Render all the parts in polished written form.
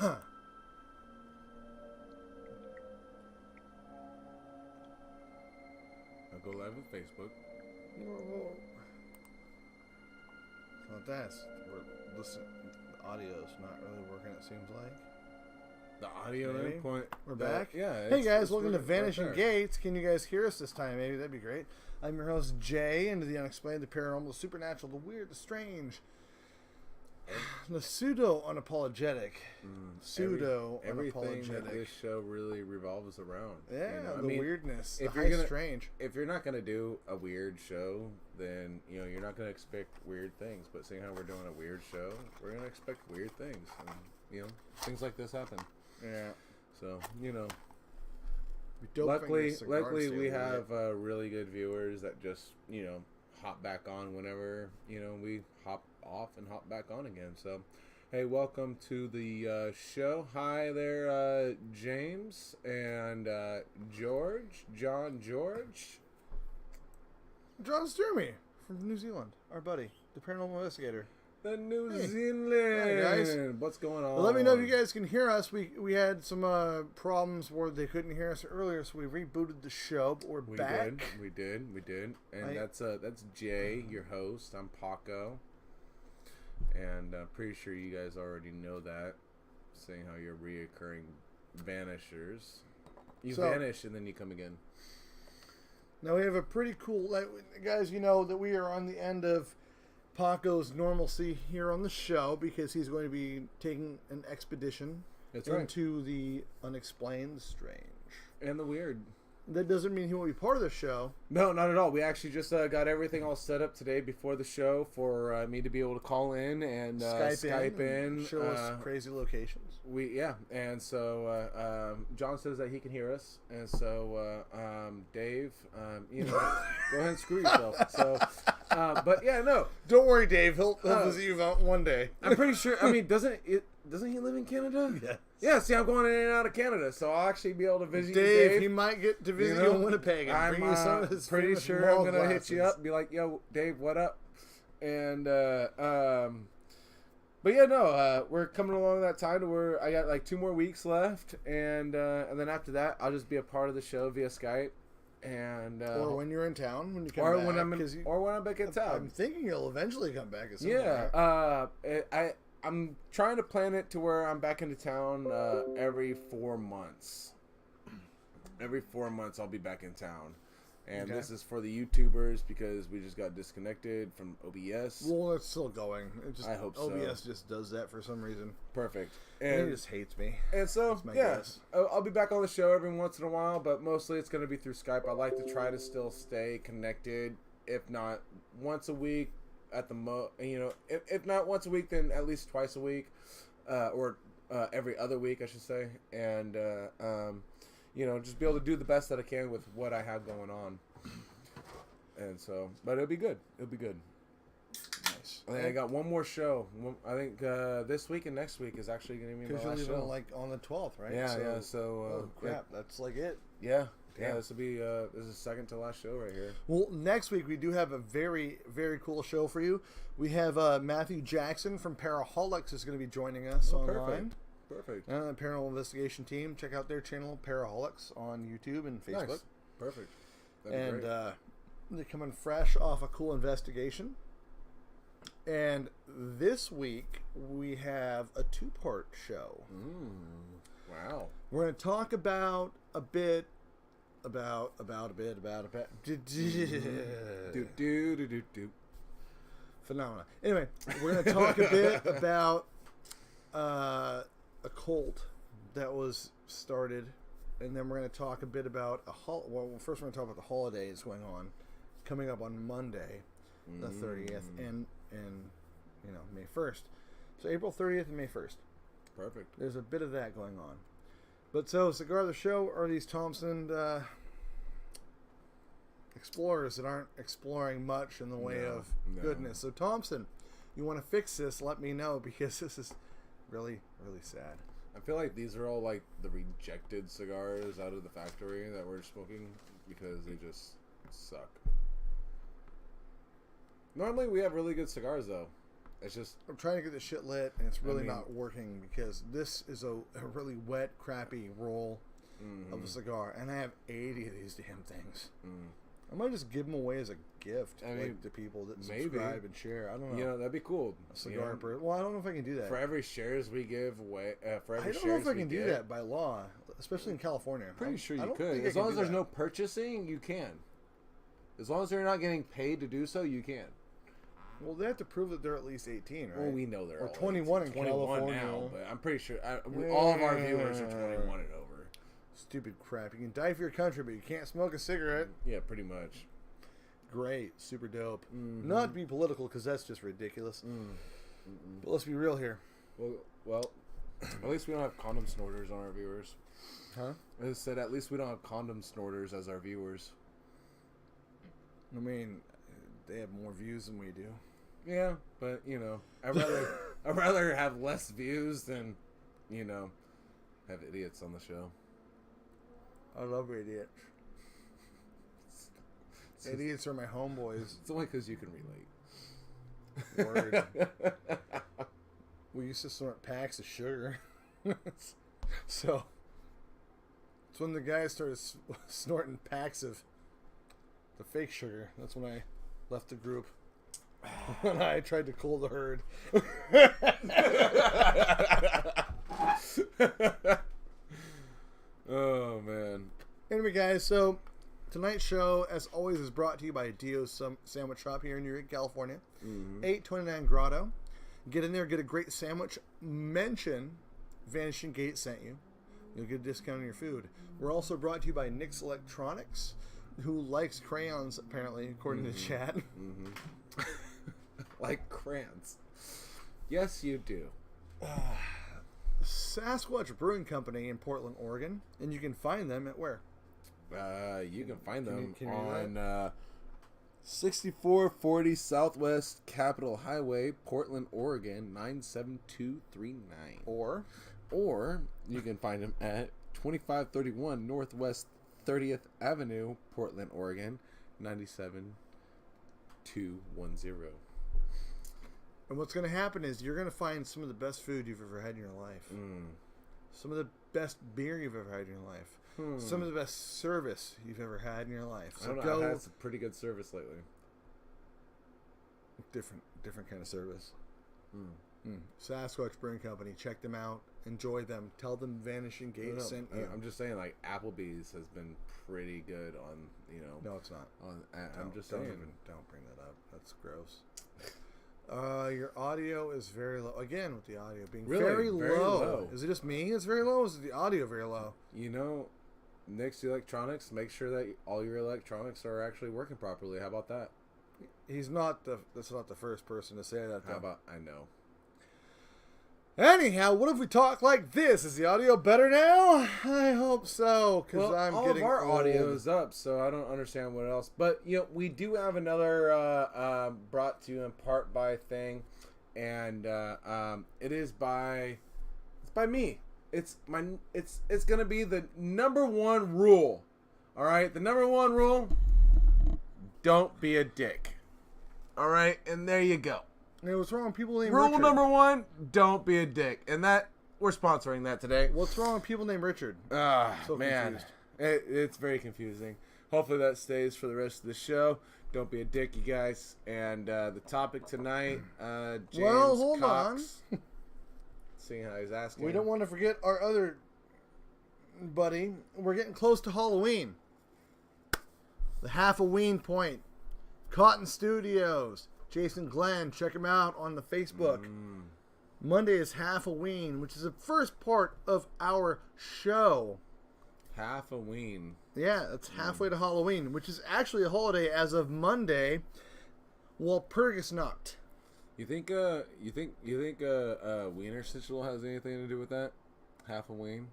I'll go live on Facebook. Well, that's listen. The audio's not really working. It seems like the audio input. We're back. Yeah. Hey guys, welcome to Vanishing Gates. Can you guys hear us this time? Maybe that'd be great. I'm your host Jay, into the unexplained, the paranormal, the supernatural, the weird, the strange, the pseudo unapologetic. Everything that this show really revolves around. Yeah, you know? The weirdness, if the you're strange. If you're not gonna do a weird show, then you're not gonna expect weird things. But seeing how we're doing a weird show, we're gonna expect weird things, and things like this happen. Yeah. So luckily we have really good viewers that just hop back on whenever we hop off and hop back on again. So hey, welcome to the show. Hi there, James and John Sturmey from New Zealand, our buddy, the paranormal investigator. The New Zealand. Hi guys. What's going on? Well, let me know if you guys can hear us. We had some problems where they couldn't hear us earlier, so we rebooted the show, but we're back. We did. And that's Jay, your host. I'm Paco. And I'm pretty sure you guys already know that, seeing how you're reoccurring vanishers. You vanish and then you come again. Now we have a pretty cool... guys, you know that we are on the end of Paco's normalcy here on the show because he's going to be taking an expedition into the unexplained, the strange, and the weird. That doesn't mean he won't be part of the show. No, not at all. We actually just got everything all set up today before the show for me to be able to call in and Skype in, show us crazy locations. And so John says that he can hear us, and so Dave, go ahead and screw yourself. So, but yeah, no, don't worry, Dave. He'll visit you one day. I'm pretty sure. I mean, doesn't he live in Canada? Yeah. Yeah, see, I'm going in and out of Canada, so I'll actually be able to visit Dave. Dave. He might get to visit you in Winnipeg and bring you some of his pretty sure I'm going to hit you up and be like, yo, Dave, what up? And, but yeah, no, we're coming along that time to where I got like 2 more weeks left, and then after that, I'll just be a part of the show via Skype. And or when you're in town, when you come or back. When I'm back in town. I'm thinking you'll eventually come back at some point. I'm trying to plan it to where I'm back into town every 4 months. Every 4 months I'll be back in town. And this is for the YouTubers because we just got disconnected from OBS. Well, it's still going. I hope so. OBS just does that for some reason. Perfect. And he just hates me. And so, guess. I'll be back on the show every once in a while, but mostly it's going to be through Skype. I like to try to still stay connected, if not once a week. At the if not once a week, then at least twice a week, or every other week, I should say, and just be able to do the best that I can with what I have going on. And so, but it'll be good. Nice. I think I got one more show. I think this week and next week is actually going to be my last show. Like on the 12th, right? Yeah. So, crap, that's like it. Yeah. Yeah, this will be this is the second to last show right here. Well, next week we do have a very, very cool show for you. We have Matthew Jackson from Paraholics is going to be joining us online. Perfect. The paranormal investigation team. Check out their channel, Paraholics, on YouTube and Facebook. Nice. Perfect. That'd be great. They're coming fresh off a cool investigation. And this week we have a 2-part show. Wow. We're going to talk about a bit. About phenomena. Anyway, we're going to talk a bit about a cult that was started, and then we're going to talk a bit about first we're going to talk about the holidays coming up on Monday, the 30th, and May 1st. So April 30th and May 1st. Perfect. There's a bit of that going on. But so, cigar of the show are these Thompson explorers that aren't exploring much in the way of goodness. So, Thompson, you want to fix this, let me know, because this is really, really sad. I feel like these are all like the rejected cigars out of the factory that we're smoking because they just suck. Normally we have really good cigars though. It's just I'm trying to get this shit lit, and it's really not working because this is a really wet, crappy roll of a cigar, and I have 80 of these damn things. I might just give them away as a gift to people that subscribe and share. I don't know. You know, that'd be cool. A cigar per... Well, I don't know if I can do that. For every shares we give away... I don't know if I can do that by law, especially in California. Pretty sure you could. As long as there's no purchasing, you can. As long as they're not getting paid to do so, you can. Well, they have to prove that they're at least 18, right? Well, we know they're or 21 in 21 California now, but I'm pretty sure all of our viewers are 21 and over. Stupid crap. You can die for your country, but you can't smoke a cigarette. Yeah, pretty much. Great. Super dope. Not to be political, because that's just ridiculous. But let's be real here. Well, at least we don't have condom snorters on our viewers. Huh? I said at least we don't have condom snorters as our viewers. I mean, they have more views than we do. Yeah, but you know, I'd rather have less views than, you know, have idiots on the show. I love idiots. Idiots are my homeboys. It's only because you can relate. Word. We used to snort packs of sugar. So, it's when the guys started snorting packs of the fake sugar. That's when I left the group. When I tried to cool the herd. Oh, man. Anyway, guys, so tonight's show, as always, is brought to you by Dio's Sandwich Shop here in New York, California. 829 Grotto. Get in there, get a great sandwich. Mention Vanishing Gates sent you. You'll get a discount on your food. We're also brought to you by Nick's Electronics, who likes crayons, apparently, according to chat. Like crayons. Yes, you do. Sasquatch Brewing Company in Portland, Oregon. And you can find them at where? You can find them can you on 6440 Southwest Capitol Highway, Portland, Oregon, 97239. Or you can find them at 2531 Northwest 30th Avenue, Portland, Oregon, 97210. And what's going to happen is you're going to find some of the best food you've ever had in your life. Some of the best beer you've ever had in your life. Some of the best service you've ever had in your life. So I don't know, I've had some pretty good service lately. Different kind of service. Sasquatch Brewing Company. Check them out. Enjoy them. Tell them Vanishing Gates sent you. I'm just saying, like, Applebee's has been pretty good on, you know. No, it's not. I'm just saying. Don't bring that up. That's gross. Your audio is very low. Again, with the audio being very low. Is it just me? It's very low. Is the audio very low? You know, Nick's Electronics, make sure that all your electronics are actually working properly. How about that? That's not the first person to say that, though. How about, I know. Anyhow, what if we talk like this? Is the audio better now? I hope so, because I'm getting all of our old. audio is up, so I don't understand what else. But, you know, we do have another brought to you in part by thing, and it is by me. It's gonna be the number one rule. All right, the number one rule: don't be a dick. All right, and there you go. Hey, what's wrong with people named Rule Richard? number one: don't be a dick. And that we're sponsoring that today. What's wrong with people named Richard? So man, it's very confusing. Hopefully that stays for the rest of the show. Don't be a dick, you guys. And the topic tonight, James hold Cox, on. Seeing how he's asking. We don't want to forget our other buddy. We're getting close to Halloween. The Half-a-Ween Point. Cotton Studios. Jason Glenn, check him out on the Facebook. Monday is Half-a-Ween, which is the first part of our show. Half-a-Ween. Yeah, it's halfway to Halloween, which is actually a holiday as of Monday. Walpurgisnacht. You think Wiener Schnitzel has anything to do with that? Half-a-Ween.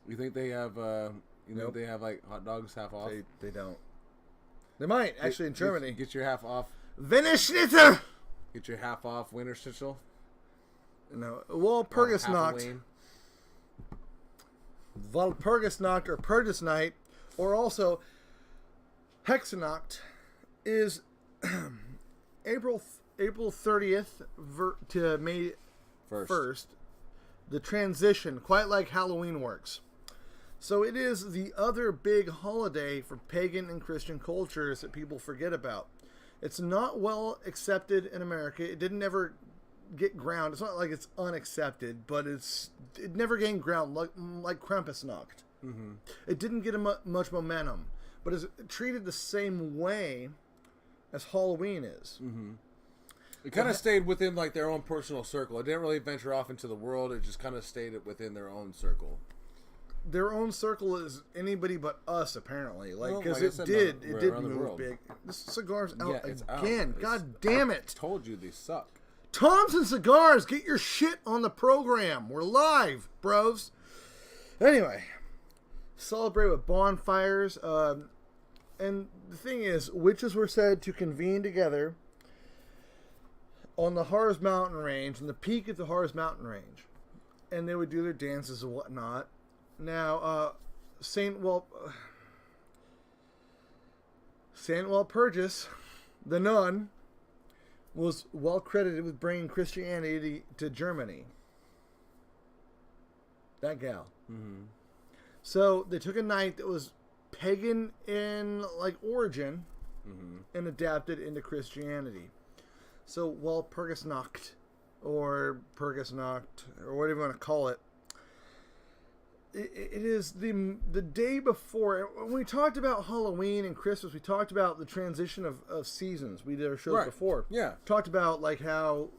You think they have Nope. they have like hot dogs half off? They don't. They might, actually, in Germany. Get your half off. Vanishing! Get your half off Wiener Schnitzel. No, Walpurgisnacht. Walpurgisnacht or Purges Night, or also Hexanacht, is April April 30th to May First. 1st, the transition, quite like Halloween works. So it is the other big holiday for pagan and Christian cultures that people forget about. It's not well accepted in America. It didn't ever get ground. It's not like it's unaccepted, but it never gained ground like Krampusnacht. Mm-hmm. It didn't get much momentum, but it's treated the same way as Halloween is. Mm-hmm. It kind of stayed within like their own personal circle. It didn't really venture off into the world. It just kind of stayed within their own circle. Their own circle is anybody but us, apparently. Like, because it did move big. This cigar's out again. God damn it! Told you they suck. Thompson Cigars, get your shit on the program. We're live, bros. Anyway, celebrate with bonfires. And the thing is, witches were said to convene together on the Harz Mountain Range, on the peak of the Harz Mountain Range. And they would do their dances and whatnot. Now, Saint Walpurgis, the nun, was well credited with bringing Christianity to Germany. That gal. Mm-hmm. So they took a night that was pagan in like origin, mm-hmm. and adapted into Christianity. So Walpurgisnacht, or Purgisnacht, or whatever you want to call it. It is the day before. When we talked about Halloween and Christmas, we talked about the transition of seasons. We did our shows before. Yeah. Talked about like how,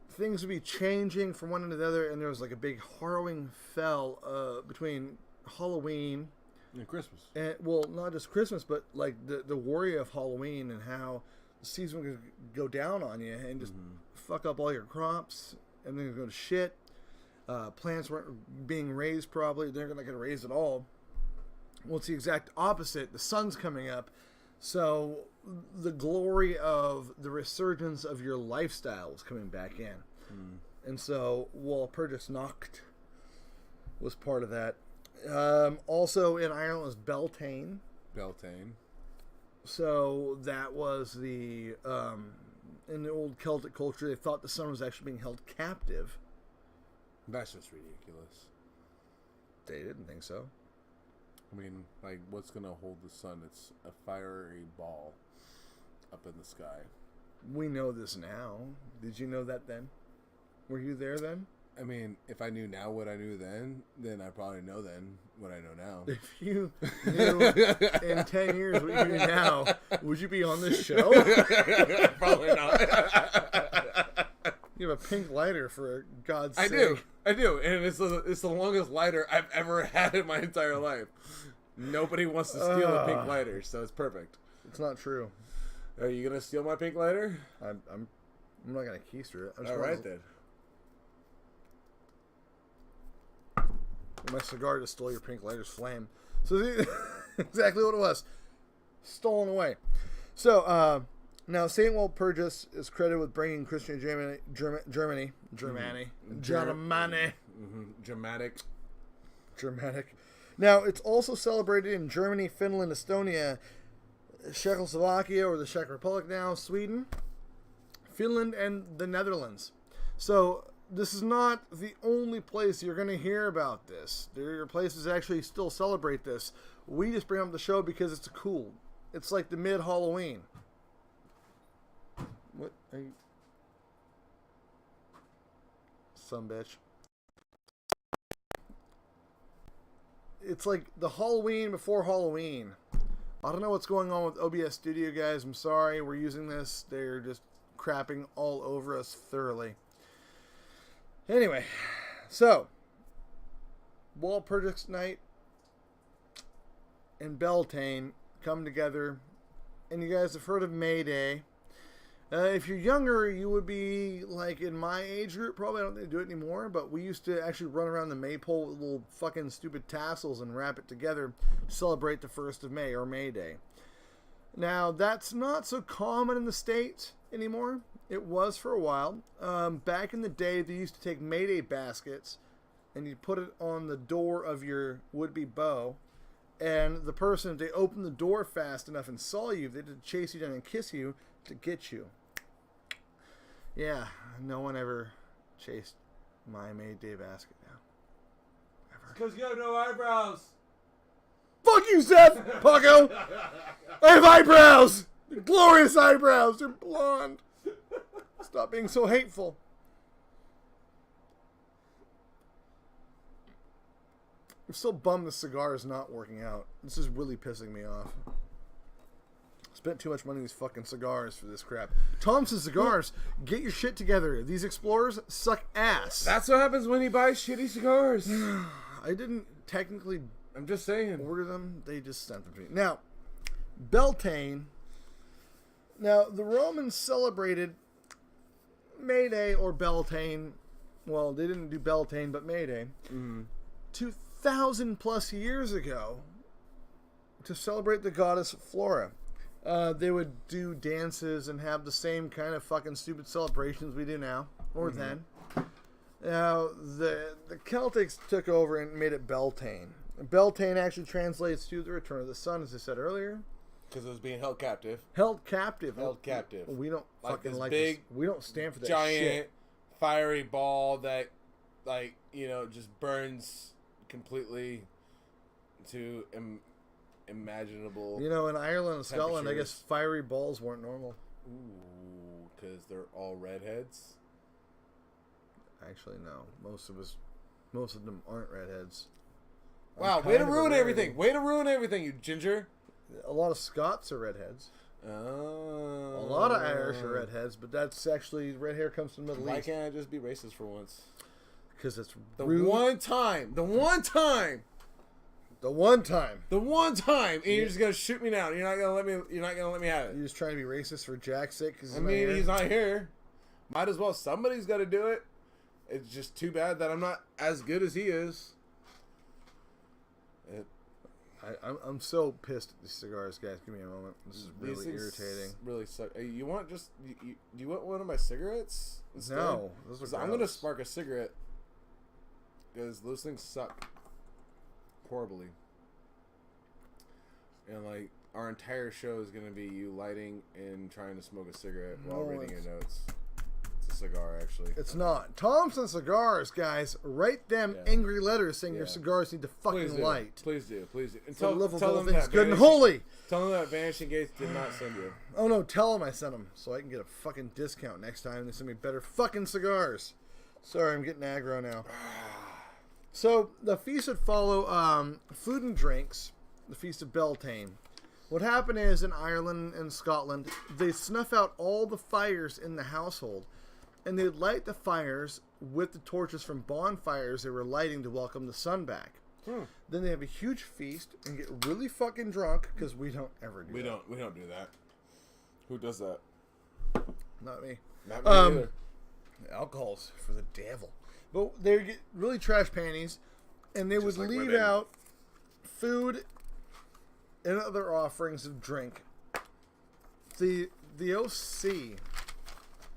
things would be changing from one to the other, and there was like a big harrowing fell between Halloween and Christmas. And, well, not just Christmas, but like the worry of Halloween and how the season would go down on you and just fuck up all your crops, and then go to shit. Plants weren't being raised probably. They're not going to raise at all. Well, it's the exact opposite. The sun's coming up. So the glory of the resurgence of your lifestyle was coming back in. And so Walpurgisnacht was part of that. Also in Ireland was Beltane. So that was in the old Celtic culture, they thought the sun was actually being held captive. That's just ridiculous. They didn't think so. I mean, like, what's going to hold the sun? It's a fiery ball up in the sky. We know this now. Did you know that then? Were you there then? I mean, if I knew now what I knew then I probably know then what I know now. If you knew in 10 years what you knew now, would you be on this show? Probably not. You have a pink lighter, for God's sake. I do, and it's the longest lighter I've ever had in my entire life. Nobody wants to steal a pink lighter, so it's perfect. It's not true. Are you gonna steal my pink lighter? I'm not gonna keister it. All right then. My cigar just stole your pink lighter's flame. So exactly what it was. Stolen away. So now Saint Walpurgis is credited with bringing Christian Germany. Germanic. Now it's also celebrated in Germany, Finland, Estonia, Czechoslovakia, or the Czech Republic now, Sweden, Finland, and the Netherlands. So this is not the only place you're going to hear about this. There are places that actually still celebrate this. We just bring up the show because it's cool. It's like the mid-Halloween. What are you... Some bitch. It's like the Halloween before Halloween. I don't know what's going on with OBS Studio, guys. I'm sorry. We're using this. They're just crapping all over us thoroughly. Anyway, so Walpurgisnacht and Beltane come together, and you guys have heard of May Day. If you're younger, you would be like in my age group. Probably don't do it anymore, but we used to actually run around the maypole with little fucking stupid tassels and wrap it together to celebrate the 1st of May, or May Day. Now, that's not so common in the States anymore. It was for a while. Back in the day, they used to take May Day baskets and you put it on the door of your would-be beau. And the person, if they opened the door fast enough and saw you, they did chase you down and kiss you, to get you. Yeah, no one ever chased my May Dave Asket down. Ever. Because you have no eyebrows. Fuck you, Seth! Paco! I have eyebrows! They're glorious eyebrows! They're blonde! Stop being so hateful. I'm still bummed the cigar is not working out. This is really pissing me off. Spent too much money on these fucking cigars for this crap. Thompson Cigars, get your shit together. These Explorers suck ass. That's what happens when you buy shitty cigars. I didn't technically I'm just saying. order them. They just sent them to me. Now, Beltane. Now, the Romans celebrated May Day or Beltane. Well, they didn't do Beltane, but May Day. 2,000 plus years ago to celebrate the goddess Flora. They would do dances and have the same kind of fucking stupid celebrations we do now, or then. Now, the Celtics took over and made it Beltane. Beltane actually translates to the return of the sun, as I said earlier. Because it was being held captive. Held captive. Held captive. We don't Like fucking this like big, this. We don't stand for that giant, shit. fiery ball that, like, you know, just burns completely to imaginable. You know, in Ireland and Scotland, I guess temperatures. fiery balls weren't normal. Ooh, because they're all redheads. Actually, no. Most of them aren't redheads. Wow, I'm way to kind of a ruin rarity. everything. Way to ruin everything, you ginger. A lot of Scots are redheads. Oh. A lot of Irish are redheads, but that's actually, red hair comes from the Middle Why East. can't I just be racist for once? Because it's The rude. one time, The one time. and you're just gonna shoot me now. You're not gonna let me have it. You're just trying to be racist for Jack's sake? Cause I mean, he's not here. Might as well. Somebody's got to do it. It's just too bad that I'm not as good as he is. I'm so pissed at these cigars, guys. Give me a moment. This is These really things irritating. Really suck. You want just? Do you want one of my cigarettes? Instead? No, those are 'Cause I'm gonna gross. spark a cigarette because those things suck horribly. And like our entire show is gonna be you lighting and trying to smoke a cigarette while No, reading your notes. It's a cigar, actually. It's not. Thompson Cigars, guys. Write them Yeah. angry letters saying your Yeah. cigars need to fucking Please do. light. Please do. Please do. And For the love of all them things that good and Vanishing- holy. Tell them that Vanishing Gates did not send you. Oh no, tell them I sent them so I can get a fucking discount next time. They send me better fucking cigars. Sorry, I'm getting aggro now. So the feast would follow food and drinks. The Feast of Beltane. What happened is in Ireland and Scotland, they snuff out all the fires in the household, and they'd light the fires with the torches from bonfires they were lighting to welcome the sun back. Then they have a huge feast and get really fucking drunk because we don't ever do that. We don't do that. Who does that? Not me. Not me either. Alcohol's for the devil. But they would get really trash panties, and they would like leave women. out food and other offerings of drink. The OC,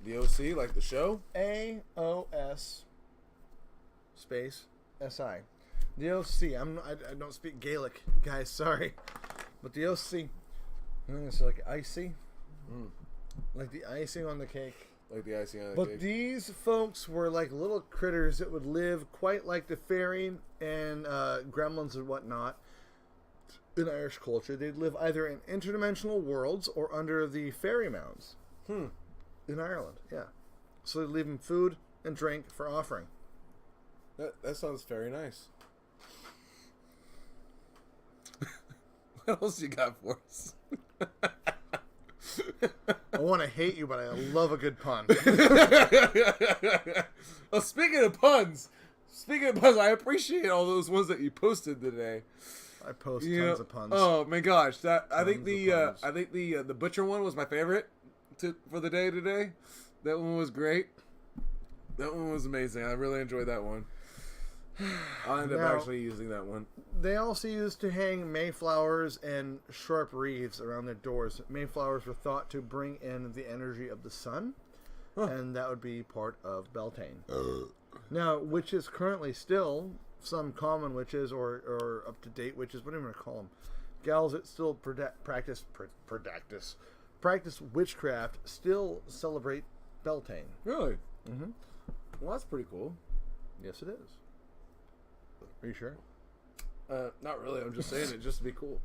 The OC, like the show? AOS space SI. The OC. I don't speak Gaelic, guys. Sorry, but the OC. I think it's like icy, like the icing on the cake. Like the icing on the But cake. these folks were like little critters that would live quite like the fairy and gremlins and whatnot in Irish culture. They'd live either in interdimensional worlds or under the fairy mounds in Ireland. Yeah. So they'd leave them food and drink for offering. That sounds very nice. What else you got for us? I want to hate you, but I love a good pun. Well, speaking of puns, I appreciate all those ones that you posted today. I post You tons know- of puns. Oh my gosh, I think Tons of the butcher one was my favorite for the day today. That one was great. That one was amazing. I really enjoyed that one. I'll end up Now- actually using that one. They also used to hang mayflowers and sharp wreaths around their doors. Mayflowers were thought to bring in the energy of the sun, and that would be part of Beltane. Now, witches currently still, some common witches or up-to-date witches, what do you want to call them? Gals that still practice practice witchcraft still celebrate Beltane. Really? Mm-hmm. Well, that's pretty cool. Yes, it is. Are you sure? Not really. I'm just saying it just to be cool.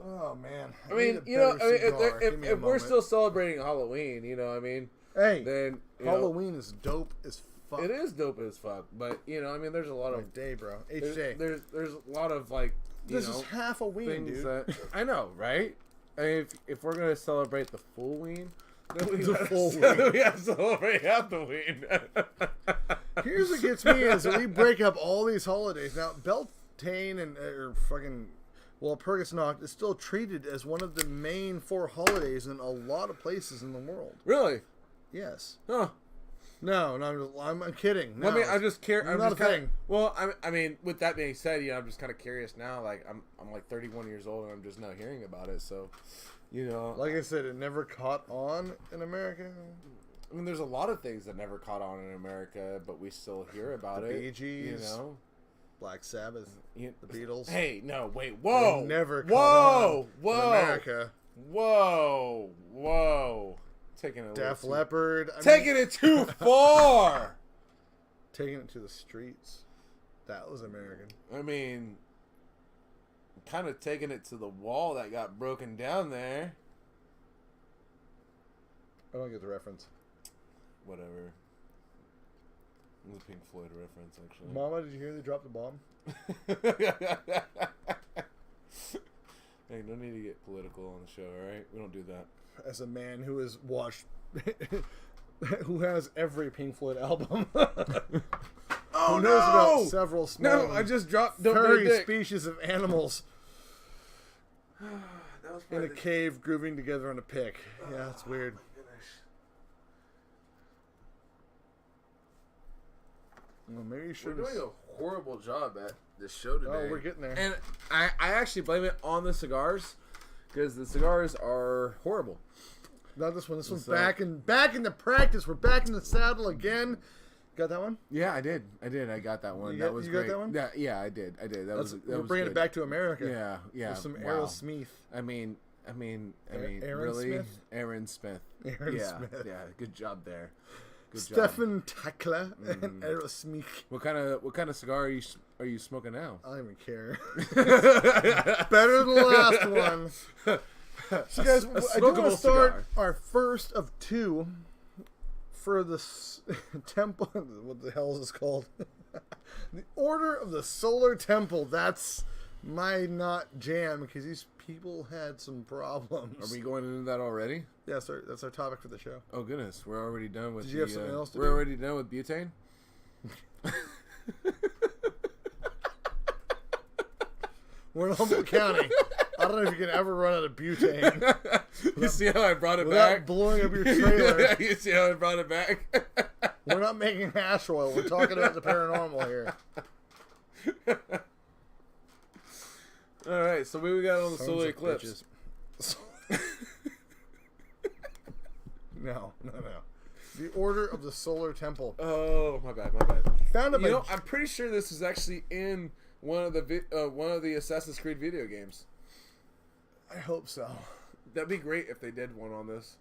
Oh man! I mean, you know, if we're still celebrating Halloween, you know, I mean, hey, then Halloween is dope as fuck. It is dope as fuck, but you know, I mean, there's a lot of day, bro. HJ. There's a lot of like this is half a ween, dude. That, I know, right? I mean, if we're gonna celebrate the full ween, then we the have full ween. We have to celebrate half the ween. Here's what gets me is that we break up all these holidays now. Beltane and fucking Walpurgisnacht is still treated as one of the main 4 holidays in a lot of places in the world. Really? Yes. Huh. No, I'm kidding. No, I mean, I'm just curious. I'm not just a thing. Well, I mean, with that being said, you know, I'm just kind of curious now. Like, I'm like 31 years old, and I'm just now hearing about it. So, you know, like I said, it never caught on in America. I mean, there's a lot of things that never caught on in America, but we still hear about it. Bee Gees, you know, Black Sabbath, the Beatles. Hey, no, wait, whoa, they never caught on in America. Whoa. Taking it Def Leppard. Taking it too far. Taking it to the streets. That was American. I mean, kind of taking it to the wall that got broken down there. I don't get the reference. Whatever. It was a Pink Floyd reference, actually. Mama, did you hear they dropped the bomb? Hey, no need to get political on the show, alright? We don't do that. As a man who has watched, who has every Pink Floyd album, oh who knows about several small, I just dropped furry species of animals that was in a cave grooving together on a pick. Yeah, it's weird. Well, maybe you should. We're doing a horrible job at this show today. Oh, we're getting there. And I actually blame it on the cigars. Because the cigars are horrible. Not this one. This one's back in the practice. We're back in the saddle again. Got that one? Yeah, I did. I got that one. That was great. You got that one? Yeah, I did. We're bringing it back to America. Yeah. With some Errol Smith. I mean, Aaron really, Smith? Aaron Smith. Aaron Smith. Yeah. Good job there. Good Stephen Takla and Errol Smith. What kind of cigar are you smoking now? I don't even care. Better than the last one. So guys, I do want to start our first of 2 for the temple. What the hell is this called? The Order of the Solar Temple. That's my not jam because these people had some problems. Are we going into that already? Yeah, sir. That's our topic for the show. Oh goodness, we're already done with. Did you have something else to do? We're already done with butane. We're in Humboldt County. I don't know if you can ever run out of butane. You see how I brought it without back? Blowing up your trailer. You see how I brought it back? We're not making hash oil. We're talking about the paranormal here. All right, so what we got on the solar eclipse? No. The Order of the Solar Temple. Oh, my bad. Founded by I'm pretty sure this is actually in one of the Assassin's Creed video games. I hope so. That'd be great if they did one on this.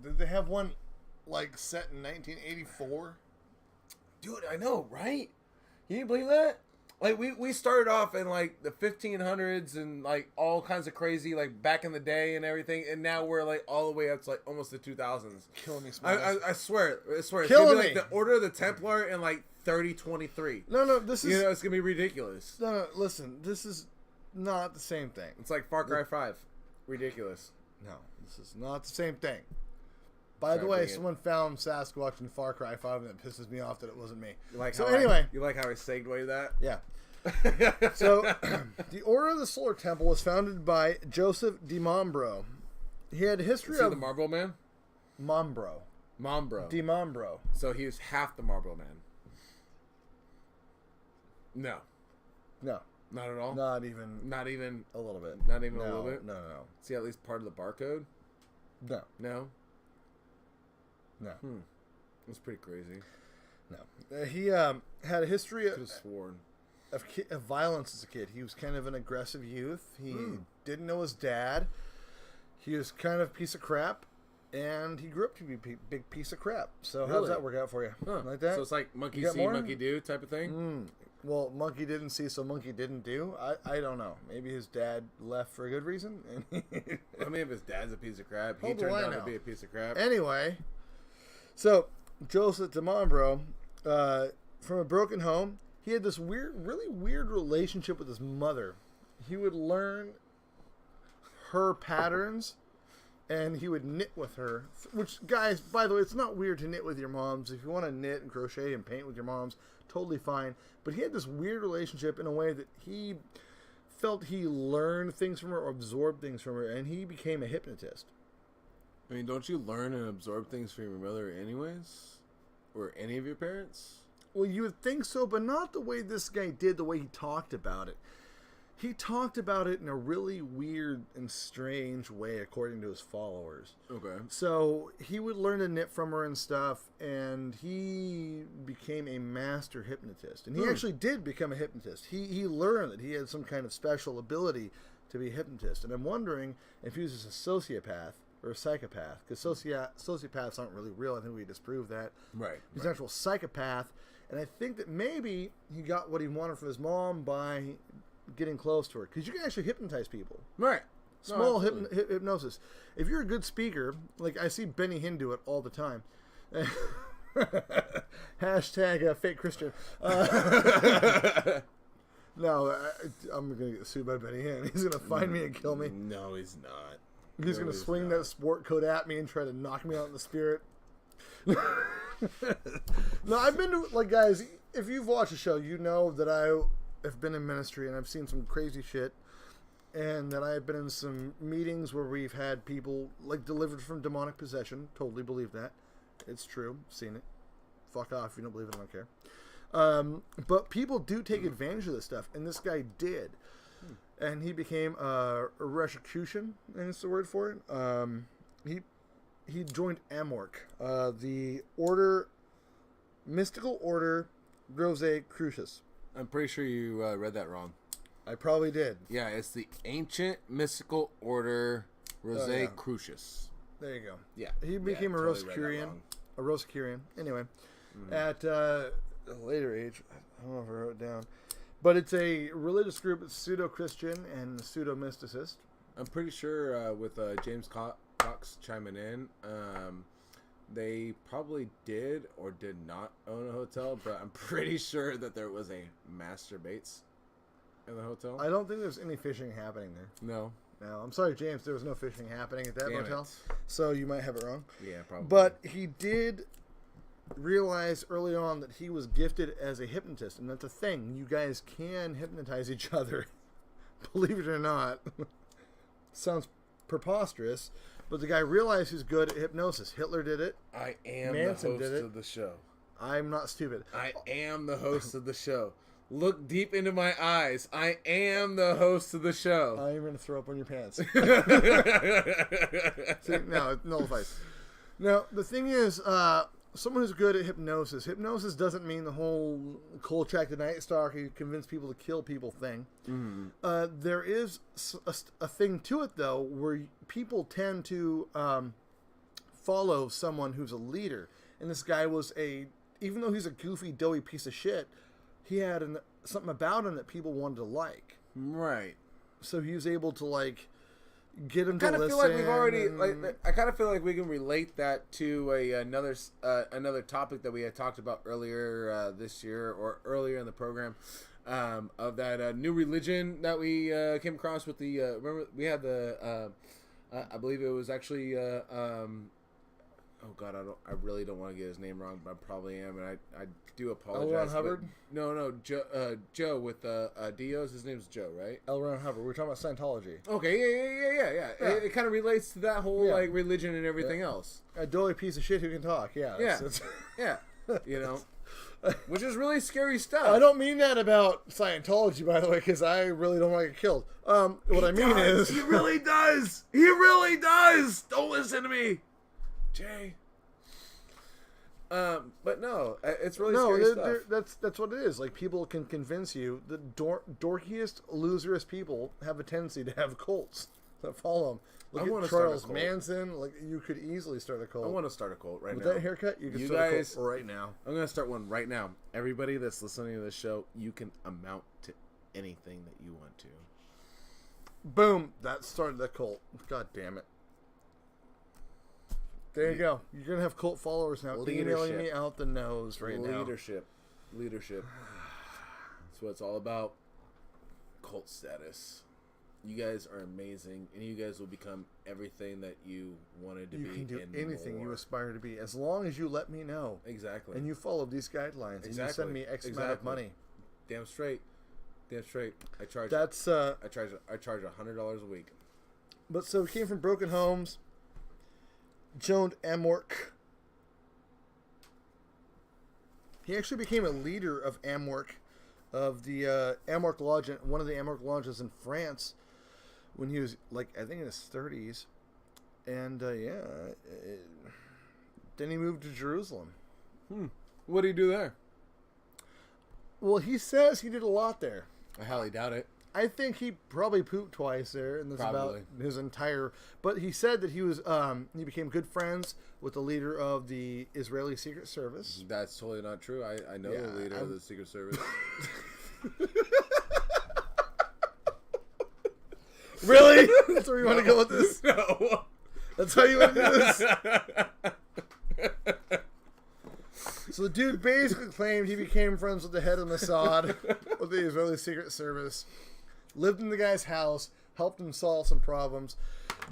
Did they have one like set in 1984? Dude, I know, right? Can you believe that? Like we started off in like the 1500s and like all kinds of crazy like back in the day and everything, and now we're like all the way up to like almost the 2000s. Killing me, I swear, it's Killing gonna be me. like the Order of the Templar in like 3023. No, this is it's gonna be ridiculous. No, listen, this is not the same thing. It's like Far Cry 5, ridiculous. No, this is not the same thing. By the way, someone found Sasquatch in Far Cry 5, and it pisses me off that it wasn't me. You like so how anyway, you like how I segued that? Yeah. So, the Order of the Solar Temple was founded by Joseph di Mambro. He had a history of the Marlboro Man. Mambro. Di Mambro. So he was half the Marlboro Man. No, not at all. Not even a little bit. Not even a little bit. No. Is he at least part of the barcode? No. That's pretty crazy. No. He had a history Could have sworn of violence as a kid. He was kind of an aggressive youth. He didn't know his dad. He was kind of a piece of crap, and he grew up to be a big piece of crap. So how does that work out for you? Huh. Like that? So it's like monkey see, monkey do type of thing? Well, monkey didn't see, so monkey didn't do. I don't know. Maybe his dad left for a good reason. I mean, if his dad's a piece of crap, he turned out to be a piece of crap. Anyway, so Joseph DeMombro, from a broken home, he had this really weird relationship with his mother. He would learn her patterns, and he would knit with her. Which, guys, by the way, it's not weird to knit with your moms. If you want to knit and crochet and paint with your moms, totally fine. But he had this weird relationship in a way that he felt he learned things from her or absorbed things from her, and he became a hypnotist. I mean, don't you learn and absorb things from your mother anyways? Or any of your parents? Well, you would think so, but not the way this guy did, the way he talked about it. He talked about it in a really weird and strange way, according to his followers. Okay. So he would learn to knit from her and stuff, and he became a master hypnotist. And he actually did become a hypnotist. He learned that he had some kind of special ability to be a hypnotist. And I'm wondering if he was a sociopath or a psychopath, because sociopaths aren't really real. I think we disproved that. Right. He's an actual psychopath, and I think that maybe he got what he wanted from his mom by getting close to her, because you can actually hypnotize people. Right. Small hypnosis. If you're a good speaker, like I see Benny Hinn do it all the time. Hashtag fake Christian. No, I'm going to get sued by Benny Hinn. He's going to find me and kill me. No, he's not. He's going to swing that sport coat at me and try to knock me out in the spirit. No, I've been to, like, guys, if you've watched the show, you know that I have been in ministry and I've seen some crazy shit, and that I have been in some meetings where we've had people, like, delivered from demonic possession. Totally believe that. It's true. Seen it. Fuck off if you don't believe it. I don't care. But people do take advantage of this stuff, and this guy did. And he became a Rosicrucian, I think it's the word for it. He joined Amorc, the mystical order Rosicrucius. I'm pretty sure you read that wrong. I probably did. Yeah, it's the ancient mystical order Rosicrucius. There you go. Yeah. He became a Rosicrucian. A Rosicrucian. Anyway, at a later age, I don't know if I wrote it down. But it's a religious group. It's pseudo-Christian and pseudo-mysticist. I'm pretty sure with James Cox chiming in, they probably did or did not own a hotel, but I'm pretty sure that there was a Master Bates in the hotel. I don't think there's any fishing happening there. No. No, I'm sorry, James. There was no fishing happening at that motel. It. So you might have it wrong. Yeah, probably. But he did realize early on that he was gifted as a hypnotist, and that's a thing. You guys can hypnotize each other, believe it or not. Sounds preposterous, but the guy realized he's good at hypnosis. Hitler did it. I am Manson the host of the show. I'm not stupid. I am the host of the show. Look deep into my eyes. I am the host of the show. I'm going to throw up on your pants. See, no advice. Now, the thing is, someone who's good at hypnosis. Hypnosis doesn't mean the whole Kolchak the Night Stalker, you convince people to kill people thing. Mm-hmm. There is a thing to it, though, where people tend to follow someone who's a leader. And this guy was even though he's a goofy, doughy piece of shit, he had something about him that people wanted to like. Right. So he was able to, like, get him to listen. I kind of feel like we've already, I kind of feel like we can relate that to another topic that we had talked about earlier this year or earlier in the program, of that new religion that we came across with the remember we had the I believe it was actually oh God, I really don't want to get his name wrong, but I probably am, and I do apologize. L. Ron Hubbard? No, Joe with Dios. His name's Joe, right? L. Ron Hubbard. We're talking about Scientology. Okay, yeah. It kind of relates to that whole like religion and everything else. A doughy piece of shit who can talk. Yeah. Yeah. You know, which is really scary stuff. I don't mean that about Scientology, by the way, because I really don't want to get killed. What I mean is, he really does. He really does. Don't listen to me, Jay. But no, it's really No, scary stuff. that's what it is. Like, people can convince you. The dorkiest, loserest people have a tendency to have cults that follow them. Look at Charles Manson. Like, you could easily start a cult. I want to start a cult right With now. that haircut, you can start a cult right now. I'm going to start one right now. Everybody that's listening to this show, you can amount to anything that you want to. Boom. That started the cult. God damn it. There you go. You're going to have cult followers now. Emailing me out the nose right now. Leadership. That's what it's all about. Cult status. You guys are amazing, and you guys will become everything that you wanted to be. You can do anything you aspire to be, as long as you let me know. Exactly. And you follow these guidelines, and you send me X amount of money. Damn straight. I charge. That's I charge $100 a week. But so he came from broken homes. Joined Amorc. He actually became a leader of Amorc, of the Amorc Lodge, one of the Amorc lodges in France, when he was, like, I think in his 30s. And, then he moved to Jerusalem. What do you do there? Well, he says he did a lot there. I highly doubt it. I think he probably pooped twice there, and that's about his entire... But he said that he was, he became good friends with the leader of the Israeli Secret Service. That's totally not true. I know the leader of the Secret Service. Really? That's where you want to go with this? No. That's how you want to do this? So the dude basically claimed he became friends with the head of Mossad, of the Israeli Secret Service, lived in the guy's house, helped him solve some problems.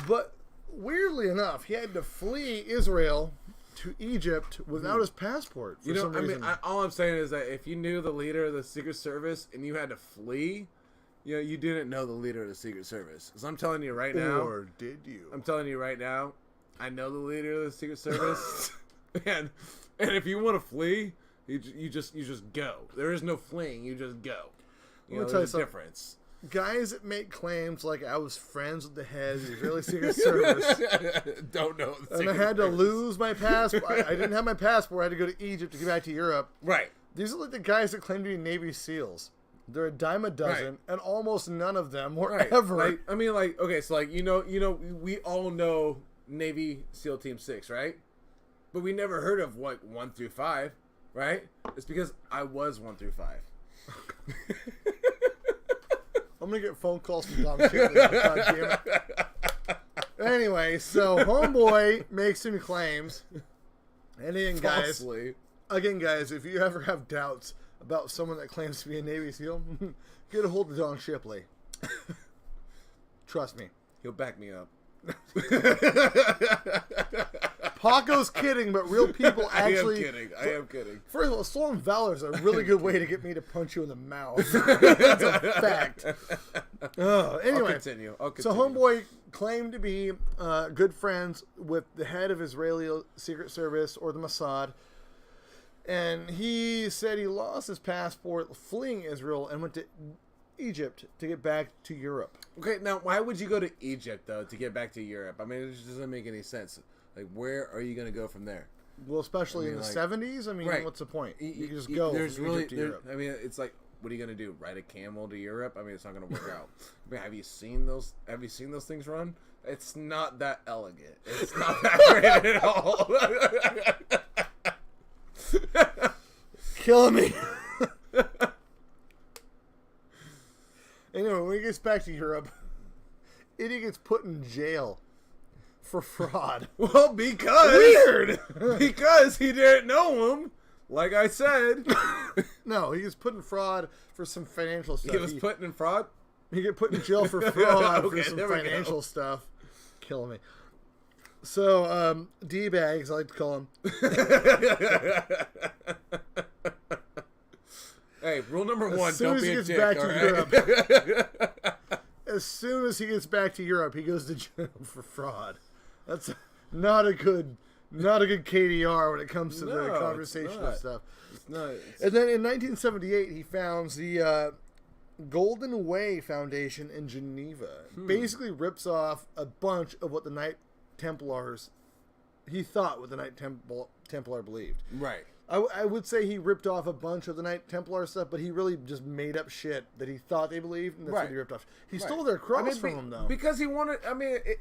But weirdly enough, he had to flee Israel to Egypt without his passport for some reason. All I'm saying is that if you knew the leader of the Secret Service and you had to flee, you didn't know the leader of the Secret Service. Because I'm telling you right now. Or did you? I'm telling you right now, I know the leader of the Secret Service. and if you want to flee, you just go. There is no fleeing. You just go. There's a difference. Guys that make claims like I was friends with the head of the Israeli Secret Service don't know. And I had to lose my passport. I didn't have my passport. I had to go to Egypt to get back to Europe. Right. These are like the guys that claim to be Navy SEALs. They're a dime a dozen, and almost none of them were ever. Okay, so we all know Navy SEAL Team 6, right? But we never heard of 1 through 5, right? It's because I was 1 through 5. I'm gonna get phone calls from Tom Shipley. God damn it. Anyway, so homeboy makes some claims, and again, guys, if you ever have doubts about someone that claims to be a Navy SEAL, get a hold of Don Shipley. Trust me, he'll back me up. Paco's kidding, but real people actually... I am kidding. First of all, stolen valor is a really good way to get me to punch you in the mouth. That's a fact. Anyway, I'll continue. So homeboy claimed to be good friends with the head of Israeli Secret Service, or the Mossad. And he said he lost his passport fleeing Israel and went to Egypt to get back to Europe. Okay, now why would you go to Egypt, though, to get back to Europe? I mean, it just doesn't make any sense. Like, where are you going to go from there? Well, especially in the 70s? I mean, what's the point? You can just go from Egypt to Europe. I mean, it's like, what are you going to do? Ride a camel to Europe? I mean, it's not going to work out. I mean, have you seen those things run? It's not that elegant. It's not that great at all. Killing me. Anyway, when he gets back to Europe, idiot gets put in jail for fraud. Well, because he didn't know him, like I said. No, he gets put in fraud for some financial stuff. He was put in fraud? He get put in jail for fraud for some financial stuff. Killing me. So, D-bags, I like to call him. Hey, rule number one, don't be a dick, As soon as he gets back to Europe, he goes to jail for fraud. That's not a good KDR when it comes to the conversational stuff. It's not. And then in 1978, he founds the Golden Way Foundation in Geneva. Basically rips off a bunch of what the Knight Templars he thought what the Knight Templar believed. Right. I would say he ripped off a bunch of the Knight Templar stuff, but he really just made up shit that he thought they believed, and that's what he ripped off. He stole their cross from them, though. Because he wanted,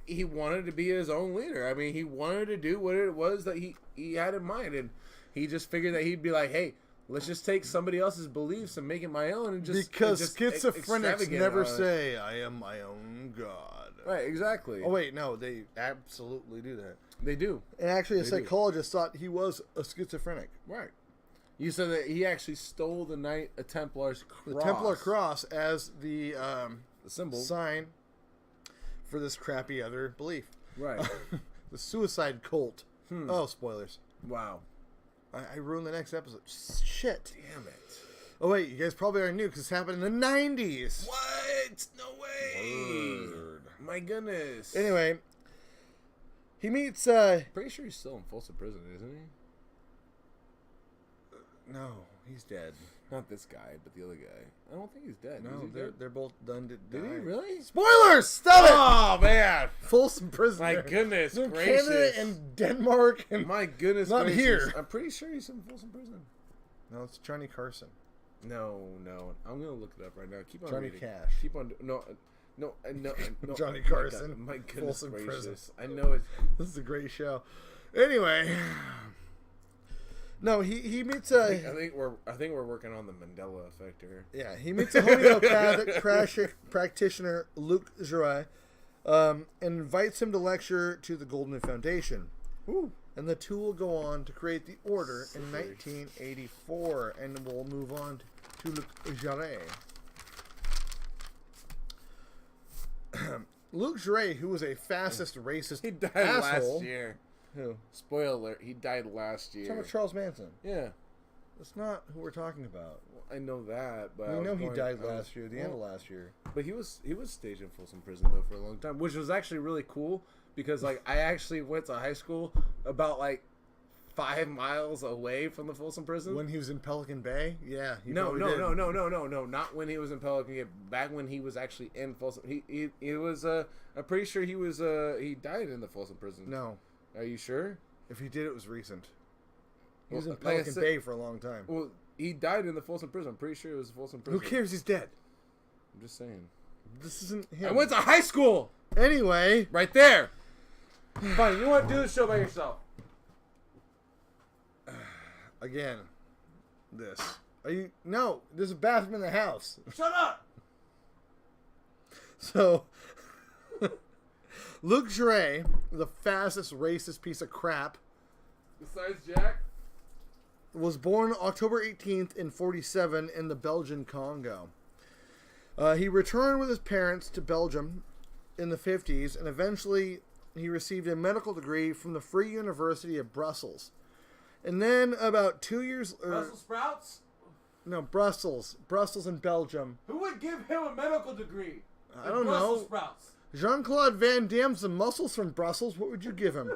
he wanted to be his own leader. I mean, he wanted to do what it was that he had in mind, and he just figured that he'd be like, hey, let's just take somebody else's beliefs and make it my own, and just... Because schizophrenics never say, I am my own god. Right, exactly. Oh, wait, no, they absolutely do that. They do. And actually, a psychologist thought he was a schizophrenic. Right. You said that he actually stole the Knight Templar's cross. The Templar cross as the symbol sign for this crappy other belief. Right. The suicide cult. Oh, spoilers. Wow. I ruined the next episode. Shit. Damn it. Oh, wait, you guys probably already knew because it happened in the 90s. What? No way. Word. My goodness. Anyway, he meets... Pretty sure he's still in Folsom Prison, isn't he? No, he's dead. Not this guy, but the other guy. I don't think he's dead. No, they're both done to die. Did he really? Spoilers! Stop it! Oh, man. Folsom Prison. My goodness in gracious. Canada and Denmark. And my goodness not gracious. here. I'm pretty sure he's in Folsom Prison. No, it's Johnny Carson. No. I'm going to look it up right now. Keep on Johnny reading. Cash. Keep on... No. Johnny Carson. My goodness Folsom gracious. Prison. I know it. This is a great show. Anyway... No, he meets I think we're working on the Mandela effect here. Yeah, he meets a homeopathic practitioner, Luc Jouret, and invites him to lecture to the Golden Foundation. Ooh. And the two will go on to create the Order in 1984, and we'll move on to Luc Jouret. Luc Jouret, who was a fascist, racist He died asshole. last year. Who? Spoiler alert, he died last year. Talking about Charles Manson. Yeah. That's not who we're talking about. Well, I know that, but We know he died last year, the end of last year. But he was staged in Folsom Prison though for a long time, which was actually really cool because like I actually went to high school about like 5 miles away from the Folsom Prison. When he was in Pelican Bay? Yeah. No, not when he was in Pelican Bay. Back when he was actually in Folsom. He was I'm pretty sure he died in the Folsom Prison. No. Are you sure? If he did, it was recent. He was Well, in like I Pelican said- Bay for a long time. Well, he died in the Folsom Prison. I'm pretty sure it was the Folsom Prison. Who cares? He's dead. I'm just saying. This isn't him. I went to high school. Anyway. Right there. Fine. You want to do the show by yourself? Again. This. Are you... No. There's a bathroom in the house. Shut up. So... Luc Jouret, the fastest racist piece of crap, Besides Jack? was born October 18th in 47 in the Belgian Congo. He returned with his parents to Belgium in the 50s, and eventually he received a medical degree from the Free University of Brussels. And then about 2 years... Brussels sprouts? No, Brussels. Brussels in Belgium. Who would give him a medical degree? I don't know. Sprouts. Jean-Claude Van Damme's the muscles from Brussels. What would you give him?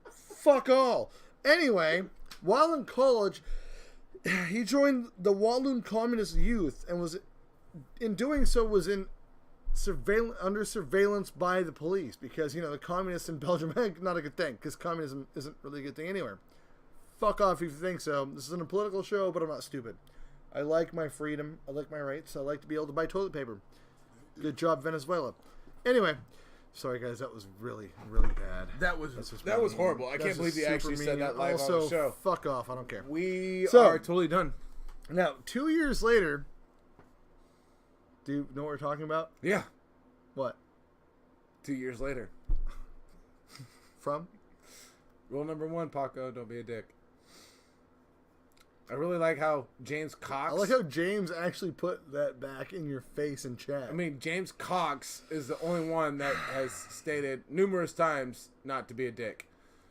Fuck all. Anyway, while in college, he joined the Walloon Communist Youth and was, in doing so, was in under surveillance by the police because, you know, the communists in Belgium, not a good thing because communism isn't really a good thing anywhere. Fuck off if you think so. This isn't a political show, but I'm not stupid. I like my freedom. I like my rights. I like to be able to buy toilet paper. Good job, Venezuela. Anyway, sorry guys, that was really, really bad. That was horrible. I can't believe you actually said that live on the show. Fuck off. I don't care. We are totally done. Now, 2 years later, do you know what we're talking about? Yeah. What? 2 years later. From? Rule number 1, Paco, don't be a dick. I really like how James Cox... I like how James actually put that back in your face in chat. I mean, James Cox is the only one that has stated numerous times not to be a dick.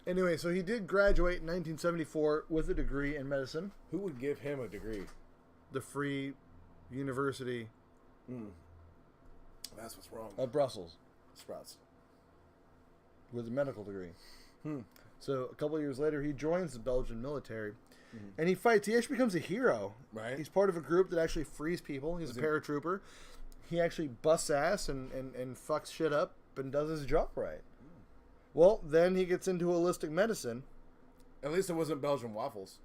Anyway, so he did graduate in 1974 with a degree in medicine. Who would give him a degree? The Free University... That's what's wrong. Of Brussels sprouts. With a medical degree. So a couple of years later, he joins the Belgian military. And he fights. He actually becomes a hero. Right. He's part of a group that actually frees people. He's a paratrooper. He actually busts ass and fucks shit up and does his job right. Well, then he gets into holistic medicine. At least it wasn't Belgian waffles.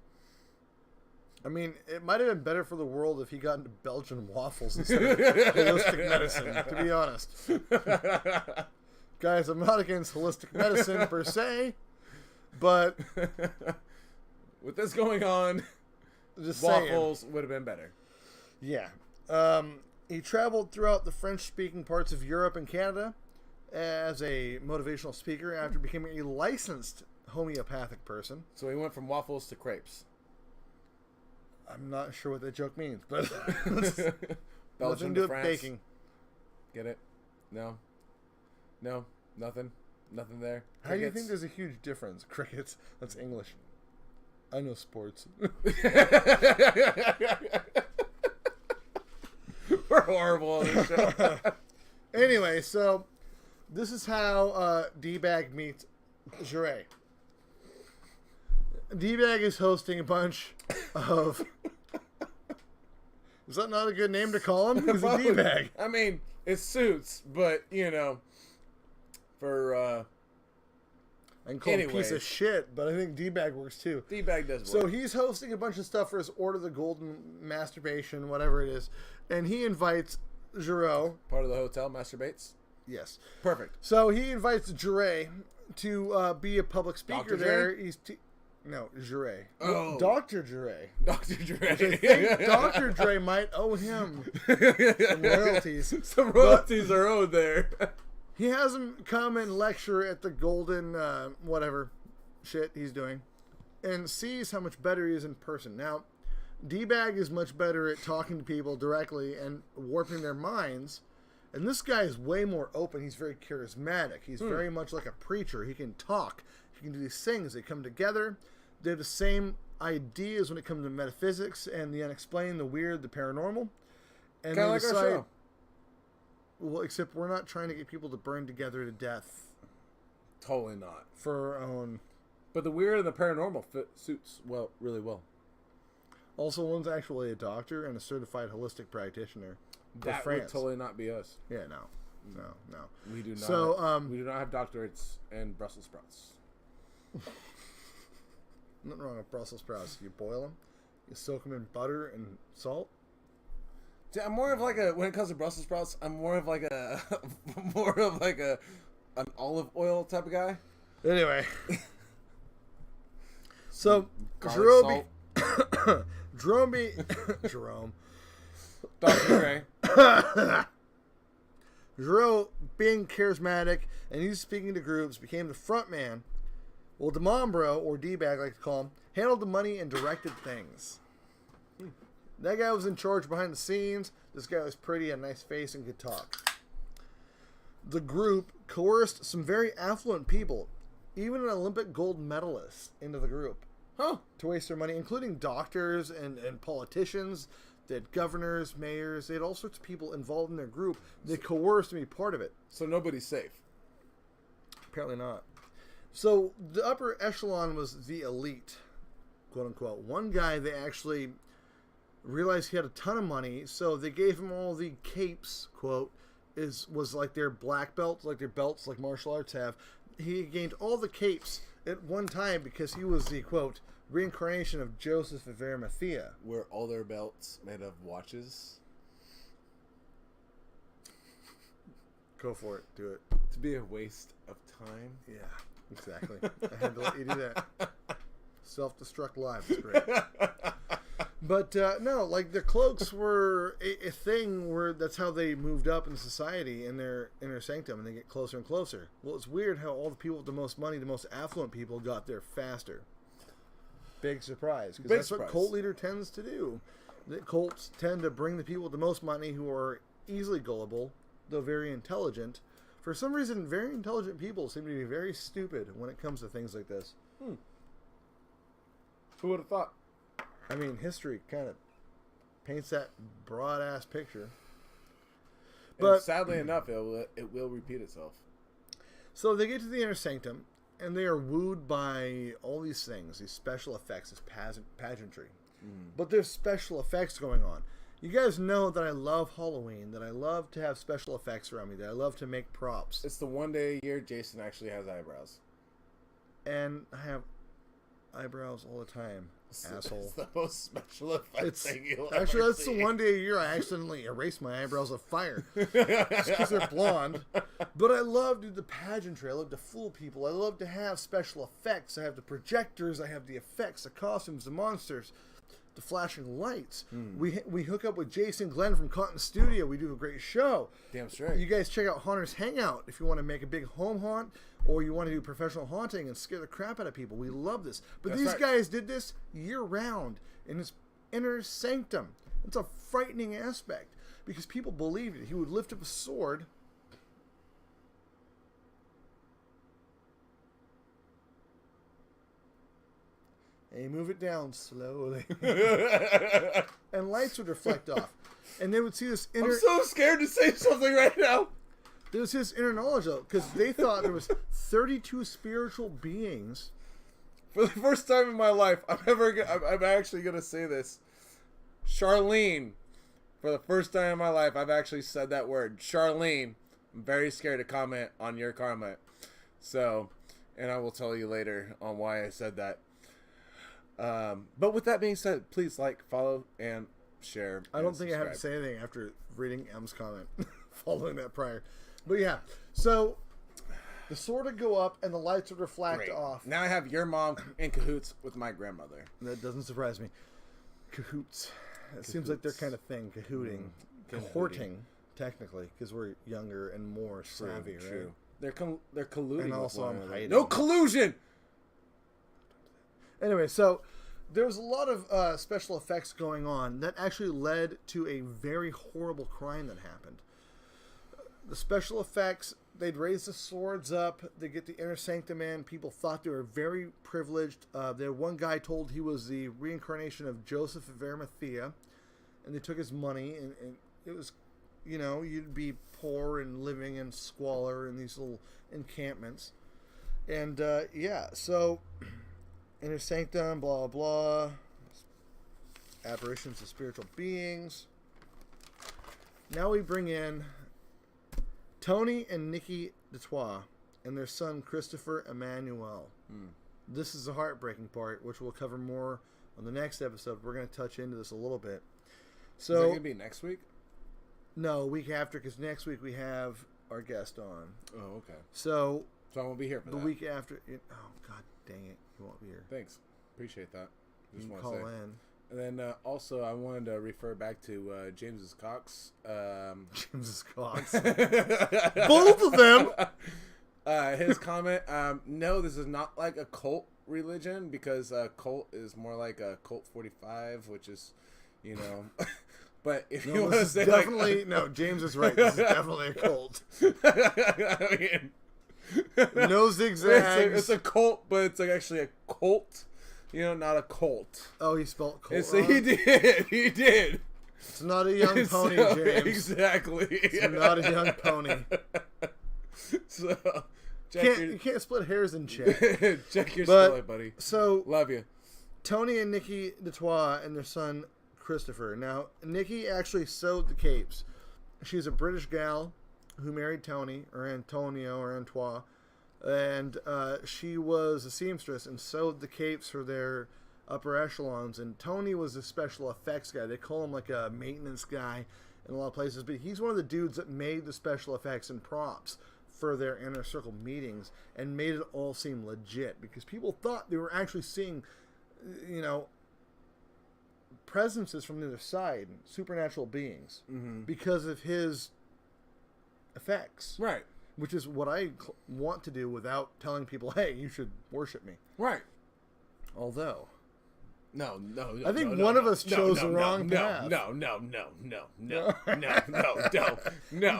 I mean, it might have been better for the world if he got into Belgian waffles instead of holistic medicine, to be honest. Guys, I'm not against holistic medicine per se, but with this going on, just waffles would have been better. Yeah. He traveled throughout the French-speaking parts of Europe and Canada as a motivational speaker after becoming a licensed homeopathic person. So he went from waffles to crepes. I'm not sure what that joke means, but Belgium nothing to do to with France. baking. Get it? No, nothing there. How do you think Crickets? there's a huge difference? Crickets. That's English. I know sports. We're horrible on this show. Anyway, so this is how D-Bag meets Jure. D-Bag is hosting a bunch of... Is that not a good name to call him? He's a D-Bag. I mean, it suits, but, for... I can call him a piece of shit, but I think D-Bag works too. D-Bag does work. So he's hosting a bunch of stuff for his Order of the Golden Masturbation, whatever it is, and he invites Jure. Part of the hotel masturbates? Yes. Perfect. So he invites Jure to be a public speaker Dr. there. Dre? No, Jure. Oh. Dr. Jure. Dr. Dre. I think Dr. Dre might owe him some royalties. Some royalties are owed there. He has him come and lecture at the golden whatever shit he's doing and sees how much better he is in person. Now, D-Bag is much better at talking to people directly and warping their minds. And this guy is way more open. He's very charismatic. He's very much like a preacher. He can talk. He can do these things. They come together. They have the same ideas when it comes to metaphysics and the unexplained, the weird, the paranormal. And Kind of like our show. Well, except we're not trying to get people to burn together to death Totally not. for our own. But the weird and the paranormal suits really well. Also, one's actually a doctor and a certified holistic practitioner. That France. would totally not be us. Yeah, no. We do not. So, we do not have doctorates and Brussels sprouts. Nothing wrong with Brussels sprouts. You boil them, you soak them in butter and salt. See, I'm more of like when it comes to Brussels sprouts, I'm more of like an olive oil type of guy. Anyway, so Garlic Jerome, Dr. Dre. Jerome, being charismatic and he's speaking to groups, became the front man. Well, DeMombro, or D-Bag, like to call him, handled the money and directed things. That guy was in charge behind the scenes. This guy was pretty, had a nice face, and could talk. The group coerced some very affluent people, even an Olympic gold medalist, into the group. Huh. To waste their money, including doctors and politicians. They had governors, mayors. They had all sorts of people involved in their group. They coerced to be part of it. So nobody's safe. Apparently not. So the upper echelon was the elite, quote unquote. One guy, they actually realized he had a ton of money, so they gave him all the capes, quote, was like their black belts, like their belts like martial arts have. He gained all the capes at one time because he was the, quote, reincarnation of Joseph of Arimathea. Were all their belts made of watches? Go for it. Do it. To be a waste of time? Yeah, exactly. I had to let you do that. Self-destruct live. It's great. But no, like the cloaks were a thing where that's how they moved up in society in their inner sanctum, and they get closer and closer. Well, it's weird how all the people with the most money, the most affluent people, got there faster. Big surprise, because that's what cult leader tends to do. The cults tend to bring the people with the most money who are easily gullible, though very intelligent. For some reason, very intelligent people seem to be very stupid when it comes to things like this. Who would have thought? I mean, history kind of paints that broad-ass picture. But But sadly enough, it will repeat itself. so they get to the inner sanctum, and they are wooed by all these things, these special effects, this pageantry. But there's special effects going on. You guys know that I love Halloween, that I love to have special effects around me, that I love to make props. It's the one day a year Jason actually has eyebrows. And I have eyebrows all the time, asshole. It's the most special effect thing you'll actually, ever that's see. the one day a year I accidentally erase my eyebrows with fire. Just because they're blonde. But I love to do the pageantry. I love to fool people. I love to have special effects. I have the projectors. I have the effects, the costumes, the monsters, the flashing lights. We hook up with Jason Glenn from Cotton Studio. We do a great show. Damn straight. You guys check out Haunter's Hangout if you want to make a big home haunt or you want to do professional haunting and scare the crap out of people. We love this. But That's these right. guys did this year round in his inner sanctum. It's a frightening aspect because people believed it. He would lift up a sword. And you move it down slowly. And lights would reflect off. And they would see this inner... I'm so scared to say something right now. There was his inner knowledge, though, because they thought there was 32 spiritual beings. For the first time in my life, I'm actually going to say this. Charlene. For the first time in my life, I've actually said that word. Charlene. I'm very scared to comment on your comment. So, and I will tell you later on why I said that. But with that being said, please like, follow, and share. I don't think I have to say anything after reading M's comment following that prior. But yeah, so the sword would go up and the lights would reflect off. Now I have your mom in cahoots with my grandmother. That doesn't surprise me. Cahoots. It seems like their kind of thing. Cahooting. Cahorting, technically, because we're younger and more savvy, True. right? They're colluding. And also with one I'm another. hiding. No collusion! Anyway, so there was a lot of special effects going on that actually led to a very horrible crime that happened. The special effects, they'd raise the swords up, they'd get the inner sanctum in. People thought they were very privileged. There one guy told he was the reincarnation of Joseph of Arimathea, and they took his money, and it was, you know, you'd be poor and living in squalor in these little encampments. And, yeah, so... Inner sanctum, blah, blah. Apparitions of spiritual beings. Now we bring in Tony and Nikki Detroit and their son Christopher Emmanuel. This is the heartbreaking part, which we'll cover more on the next episode. We're going to touch into this a little bit. So, is that going to be next week? No, week after, because next week we have our guest on. Oh, okay. So I won't be here for the that. week after... oh, God dang it. You won't be here. Thanks. Appreciate that. You can call in. And then also I wanted to refer back to James's Cox. James's Cox. Both of them! His comment, no, this is not like a cult religion because cult is more like a Colt 45, which is, you know... But if you want to say definitely... no, James is right. This is definitely a cult. I mean... No zigzags. It's a cult, but it's like actually a cult. You know, not a cult. Oh, he spelled cult wrong? He did. He did. It's not a young pony, James. Exactly. It's not a young pony. So, you can't split hairs in chat. Check your spelling, buddy. So, love you. Tony and Nikki Detroit and their son Christopher. Now, Nikki actually sewed the capes. She's a British gal who married Tony, or Antonio, or Antoine, and she was a seamstress and sewed the capes for their upper echelons, and Tony was a special effects guy. They call him like a maintenance guy in a lot of places, but he's one of the dudes that made the special effects and props for their inner circle meetings and made it all seem legit, because people thought they were actually seeing, you know, presences from the other side, supernatural beings, because of his effects, right? Which is what I want to do without telling people, "Hey, you should worship me." Right. Although, no. I think one of us chose the wrong path. No. I'm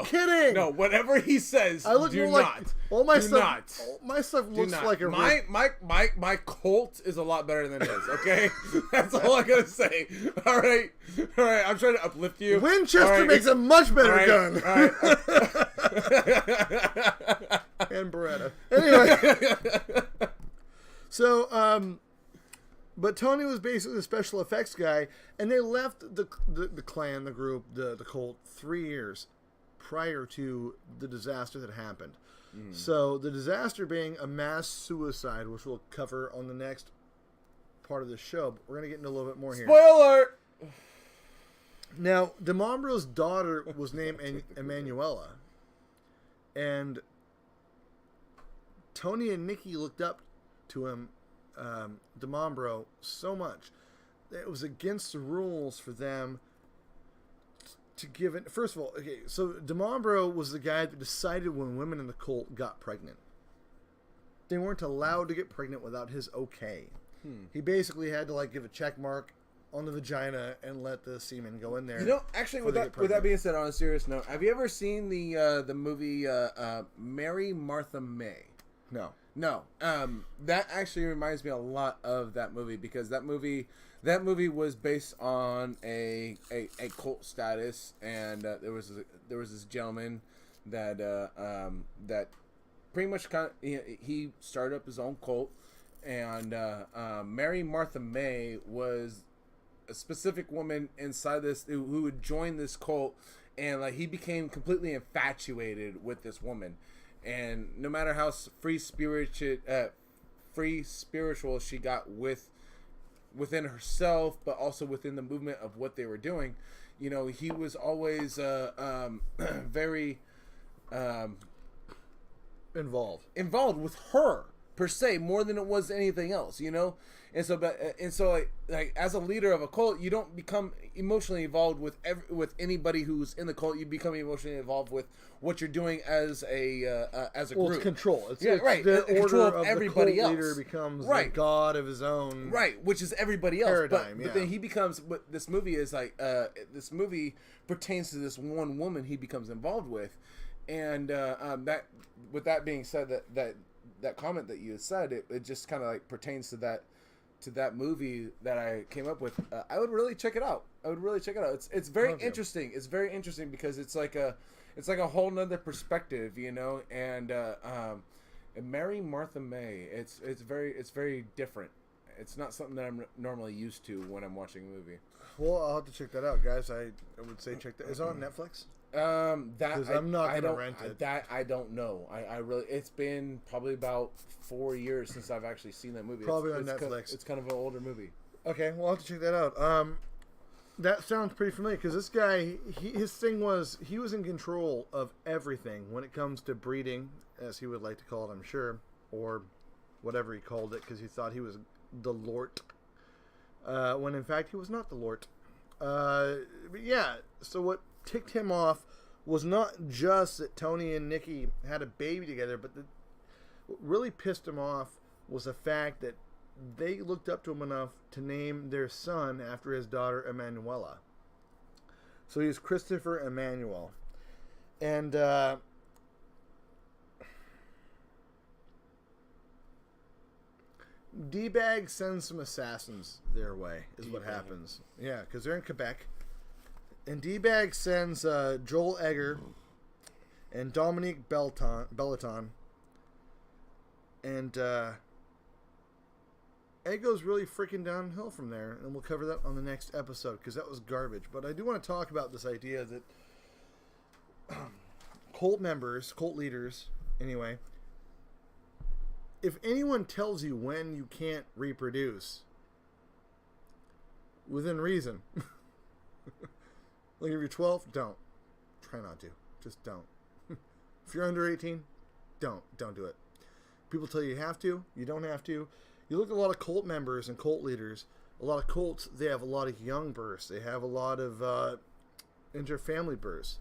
kidding. No, whatever he says, I look do more not. like all my do stuff. Not. All my stuff Do looks not. like a my cult is a lot better than his. Okay, that's all I gotta say. All right. I'm trying to uplift you. Winchester makes a much better gun. All right. And Beretta. Anyway, so But Tony was basically the special effects guy, and they left the clan, the group, the cult 3 years prior to the disaster that happened. So the disaster being a mass suicide, which we'll cover on the next part of the show. But we're going to get into a little bit more here. Spoiler! Now, DeMambro's daughter was named Emanuela. And Tony and Nikki looked up to him, DeMambro, so much that it was against the rules for them to give it. First of all, okay, so DeMambro was the guy that decided when women in the cult got pregnant. They weren't allowed to get pregnant without his okay. He basically had to like give a check mark on the vagina and let the semen go in there. You know, actually, with that being said, on a serious note, have you ever seen the movie Mary Martha May? No. No. That actually reminds me a lot of that movie, because that movie was based on a cult status, and there was this gentleman that that pretty much he started up his own cult, and Mary Martha May was a specific woman inside this who would join this cult, and like he became completely infatuated with this woman, and no matter how free spiritual she got within herself, but also within the movement of what they were doing, you know, he was always very involved with her per se, more than it was anything else, you know. And so like as a leader of a cult, you don't become emotionally involved with anybody who's in the cult. You become emotionally involved with what you're doing as a group. It's control. It's right. The order control of everybody the cult else. leader becomes right. the god of his own. Right, which is everybody else. Paradigm, but then he becomes. What this movie is like. This movie pertains to this one woman he becomes involved with, and that. With that being said, that comment that you had said, it just kind of like pertains to that movie that I came up with. I would really check it out. It's very interesting. It's very interesting because it's like a whole nother perspective, you know. And Mary Martha May, it's very different. It's not something that I'm normally used to when I'm watching a movie. Well, I'll have to check that out, guys. I would say check that. Is it on Netflix? That I'm not gonna rent it. That I don't know. I really, it's been probably about 4 years since I've actually seen that movie. Probably on Netflix. It's kind of an older movie. Okay, well, I'll have to check that out. That sounds pretty familiar because this guy, his thing was he was in control of everything when it comes to breeding, as he would like to call it, I'm sure, or whatever he called it, because he thought he was the Lord, when in fact he was not the Lord. But yeah, so what ticked him off was not just that Tony and Nikki had a baby together, but what really pissed him off was the fact that they looked up to him enough to name their son after his daughter Emanuela. So he's Christopher Emmanuel. And D-Bag sends some assassins their way, is what happens. Yeah, because they're in Quebec. And D-Bag sends Joel Egger and Dominique Belleton. And it goes really freaking downhill from there. And we'll cover that on the next episode because that was garbage. But I do want to talk about this idea that cult leaders, anyway, if anyone tells you when you can't reproduce, within reason, like if you're 12, don't. Try not to. Just don't. If you're under 18, don't do it. People tell you have to. You don't have to. You look at a lot of cult members and cult leaders. A lot of cults, they have a lot of young births. They have a lot of inter-family births.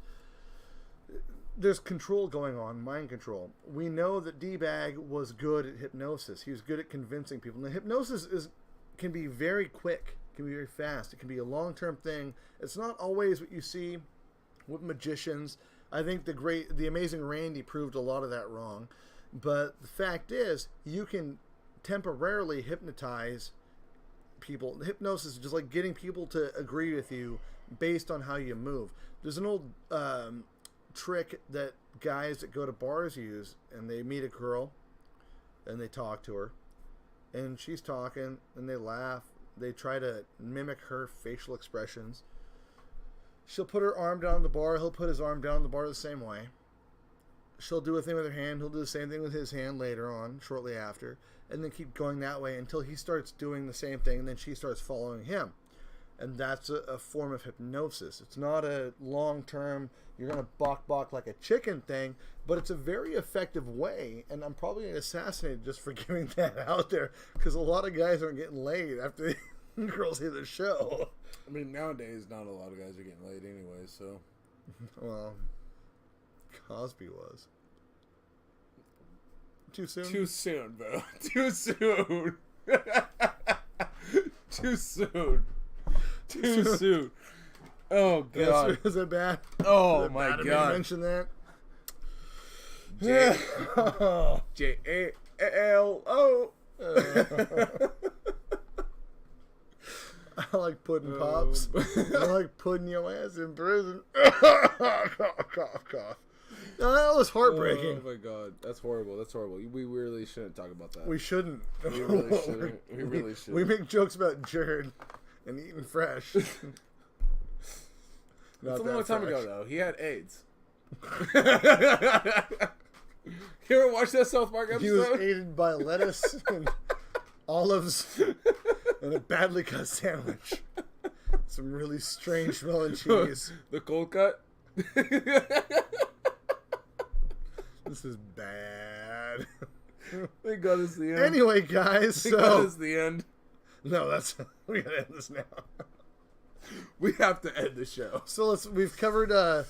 There's control going on, mind control. We know that D-Bag was good at hypnosis. He was good at convincing people. Now, hypnosis can be very quick. It can be very fast. It can be a long-term thing. It's not always what you see with magicians. I think the amazing Randy proved a lot of that wrong. But the fact is, you can temporarily hypnotize people. Hypnosis is just like getting people to agree with you based on how you move. There's an old trick that guys that go to bars use, and they meet a girl and they talk to her, and she's talking, and they laugh. They try to mimic her facial expressions. She'll put her arm down on the bar. He'll put his arm down on the bar the same way. She'll do a thing with her hand. He'll do the same thing with his hand later on, shortly after. And then keep going that way until he starts doing the same thing, and then she starts following him. And that's a form of hypnosis. It's not a long-term, you're going to balk like a chicken thing, but it's a very effective way, and I'm probably going to assassinate just for giving that out there, because a lot of guys aren't getting laid after the girls hear the show. I mean, nowadays, not a lot of guys are getting laid anyway, so. Well, Cosby was. Too soon? Too soon, bro. Too soon. Too soon. Too soon. Oh, God. Is it bad? Oh, is it my bad God. To mention that? J-A-L-O. I like pudding pops. I like putting your ass in prison. Cough, cough, cough. No, that was heartbreaking. Oh my God, that's horrible. That's horrible. We really shouldn't talk about that. We shouldn't. We really shouldn't. We really shouldn't. We make jokes about Jared and eating fresh. That's a long time ago, though. He had AIDS. You ever watch that South Park episode? He was aided by lettuce and olives and a badly cut sandwich. Some really strange smelling cheese. The cold cut. This is bad. Thank God it's the end. Anyway, guys, Thank God it's the end. No, we gotta end this now. We have to end the show. So we've covered a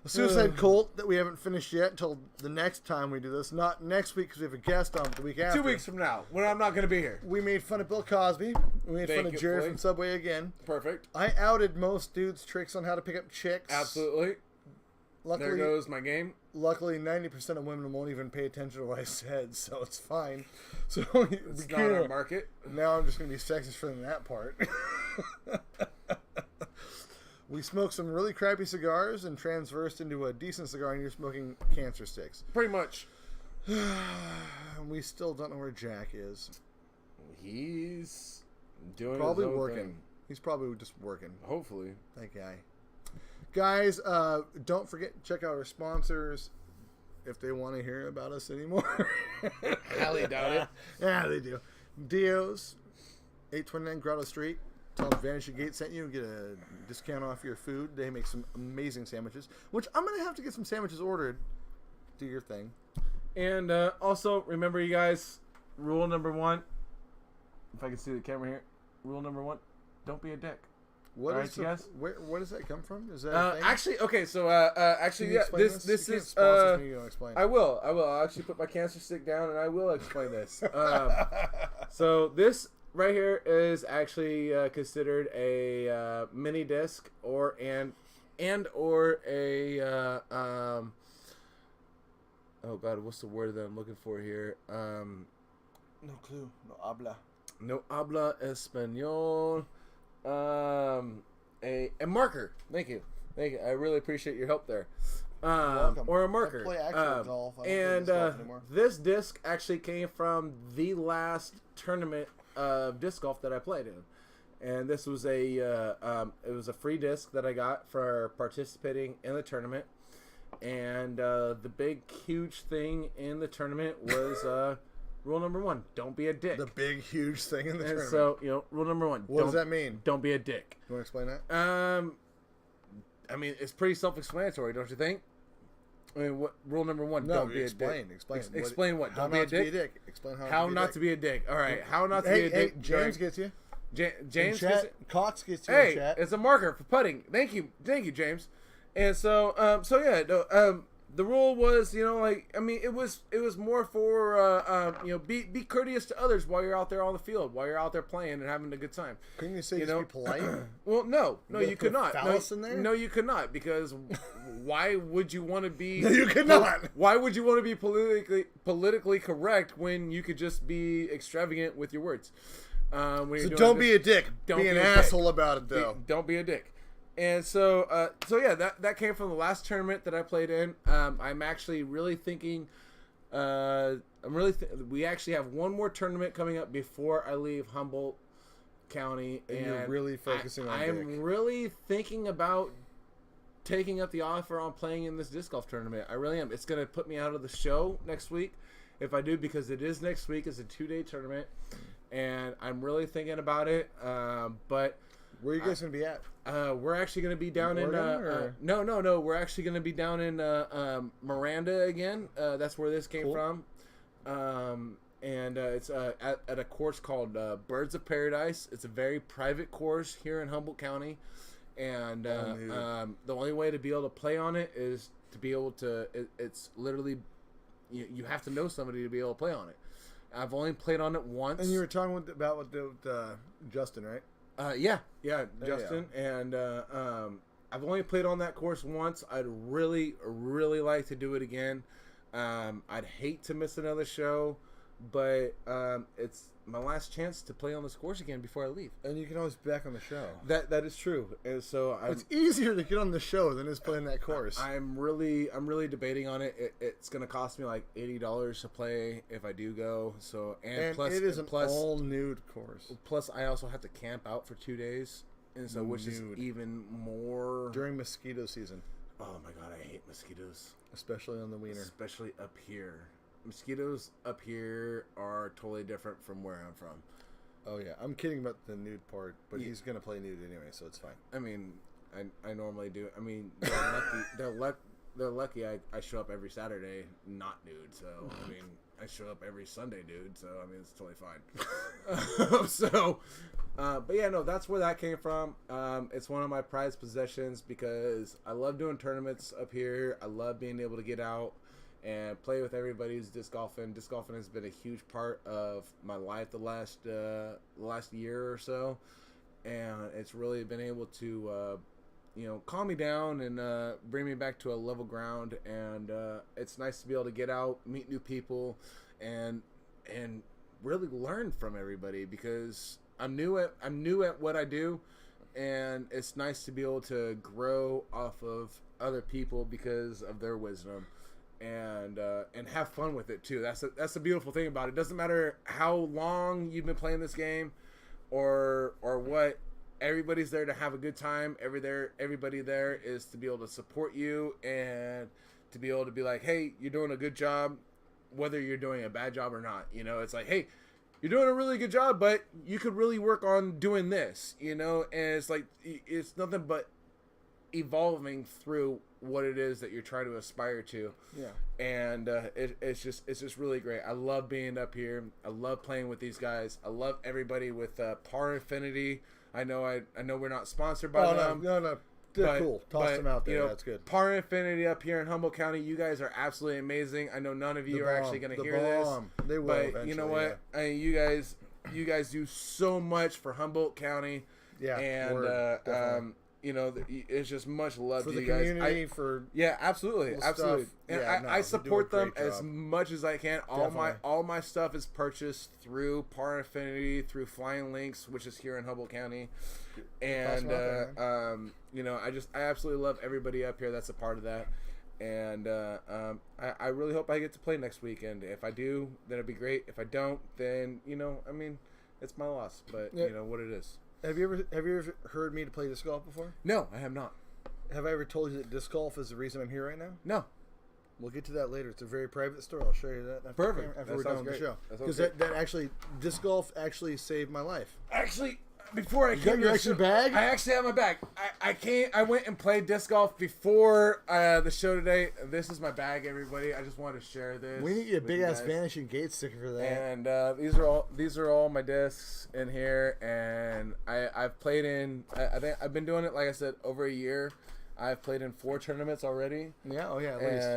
suicide cult that we haven't finished yet until the next time we do this. Not next week because we have a guest on, but the week after. 2 weeks from now, when I'm not going to be here. We made fun of Bill Cosby. We made fun of Jared from Subway again. Perfect. I outed most dudes' tricks on how to pick up chicks. Absolutely. Luckily, there goes my game. Luckily, 90% of women won't even pay attention to what I said, so it's fine. So it's not our market. Now I'm just going to be sexist for that part. We smoked some really crappy cigars and transversed into a decent cigar, and you're smoking cancer sticks. Pretty much. We still don't know where Jack is. He's doing probably his own working. thing. He's probably just working. Hopefully. That guy. Guys, don't forget to check out our sponsors if they want to hear about us anymore. Highly doubt it. Yeah, they do. Dio's, 829 Grotto Street. Tell them Vanishing Gates sent you and get a discount off your food. They make some amazing sandwiches, which I'm going to have to get some sandwiches ordered. Do your thing. And also, remember, you guys, rule number 1. If I can see the camera here. Rule number 1, don't be a dick. What is you guys? Where does that come from? Is that a thing? Actually, okay, so actually, yeah, this is me, you don't explain. I will. I'll actually put my cancer stick down and I will explain this. So this right here is actually considered a mini disc or a oh God, what's the word that I'm looking for here? No clue. No habla. No habla español. A marker. Thank you. I really appreciate your help there. Or a marker. I play actual golf. I don't and play golf anymore. this disc actually came from the last tournament of disc golf that I played in, and this was it was a free disc that I got for participating in the tournament. And the big huge thing in the tournament was rule number 1, don't be a dick. The big, huge thing in the tournament. So, rule number 1. What does that mean? Don't be a dick. You want to explain that? I mean, it's pretty self-explanatory, don't you think? I mean, what rule number 1? No, don't be a dick. Explain what? Don't be a dick. Explain how not to be a dick. All right, how not to be a dick. Hey, James gets you. James gets it. Cox gets you. Hey, in chat. it's a marker for putting. Thank you, James. And so, yeah, no, the rule was, it was more for, be courteous to others while you're out there on the field, while you're out there playing and having a good time. Couldn't you say just be polite? Well, no, you could not. No, you could not, because why would you want to be? No, you could not. Why would you want to be politically correct when you could just be extravagant with your words? So don't be a dick. Be an asshole about it, though. Don't be a dick. And so yeah, that came from the last tournament that I played in. I'm actually really thinking I'm really. We actually have one more tournament coming up before I leave Humboldt County, And you're really focusing on I am Dick. really thinking about taking up the offer on playing in this disc golf tournament. I really am. It's going to put me out of the show next week if I do, because it is next week. It's a 2-day tournament, and I'm really thinking about it. But Where are you guys going to be at? we're actually going to be down in Oregon, no. We're actually going to be down in Miranda again. That's where this came from. And it's at a course called Birds of Paradise. It's a very private course here in Humboldt County, and the only way to be able to play on it is to be able to. It's literally you have to know somebody to be able to play on it. I've only played on it once. And you were talking about with Justin, right? Yeah, Justin, and I've only played on that course once. I'd really like to do it again. I'd hate to miss another show, but it's my last chance to play on this course again before I leave. And you can always be back on the show. That is true, and so it's easier to get on the show than is playing that course. I'm really debating on it. It's going to cost me like $80 to play if I do go. So and plus it is an all nude course. Plus, I also have to camp out for 2 days, and so which is even more during mosquito season. Oh my god, I hate mosquitoes, especially on the wiener, especially up here. Mosquitoes up here are totally different from where I'm from. Oh yeah, I'm kidding about the nude part, but he's gonna play nude anyway, so it's fine. I mean, I normally do. I mean, they're lucky. I show up every Saturday not nude, so I mean, I show up every Sunday nude, so I mean, it's totally fine. But yeah, no, that's where that came from. It's one of my prized possessions because I love doing tournaments up here. I love being able to get out and play with everybody who's disc golfing. Disc golfing has been a huge part of my life the last year or so, and it's really been able to calm me down and bring me back to a level ground. And it's nice to be able to get out, meet new people, and really learn from everybody because I'm new at what I do, and it's nice to be able to grow off of other people because of their wisdom. And have fun with it too. That's the beautiful thing about it. It doesn't matter how long you've been playing this game, or what. Everybody's there to have a good time. Everybody there is to be able to support you and to be able to be like, hey, you're doing a good job, whether you're doing a bad job or not. It's like, hey, you're doing a really good job, but you could really work on doing this. And it's like it's nothing but evolving through what it is that you're trying to aspire to. Yeah. And it's just really great. I love being up here. I love playing with these guys. I love everybody with Par Infinity. I know we're not sponsored by them. No. They're cool. Toss them out there. That's good. Par Infinity up here in Humboldt County. You guys are absolutely amazing. I know none of you are actually going to hear this. They will but eventually, you know what? Yeah. You guys do so much for Humboldt County. Yeah. And it's just much love for to the you guys. Community, yeah, absolutely. And I support them as job. much as I can. All my stuff is purchased through Par Infinity, through Flying Links, which is here in Humboldt County. And I absolutely love everybody up here that's a part of that. And I really hope I get to play next weekend. If I do, then it'd be great. If I don't, then it's my loss. But what it is. Have you ever heard me to play disc golf before? No, I have not. Have I ever told you that disc golf is the reason I'm here right now? No. We'll get to that later. It's a very private story. I'll show you that after we're done with the show. Because that actually, disc golf actually saved my life. Actually, before I came, your extra bag? I actually have my bag. I went and played disc golf before the show today. This is my bag, everybody. I just wanted to share this. We need you a big ass Vanishing Gates sticker for that. And these are all my discs in here. And I've played in. I think I've been doing it, like I said, over a year. I've played in 4 tournaments already. Yeah, oh yeah, at least.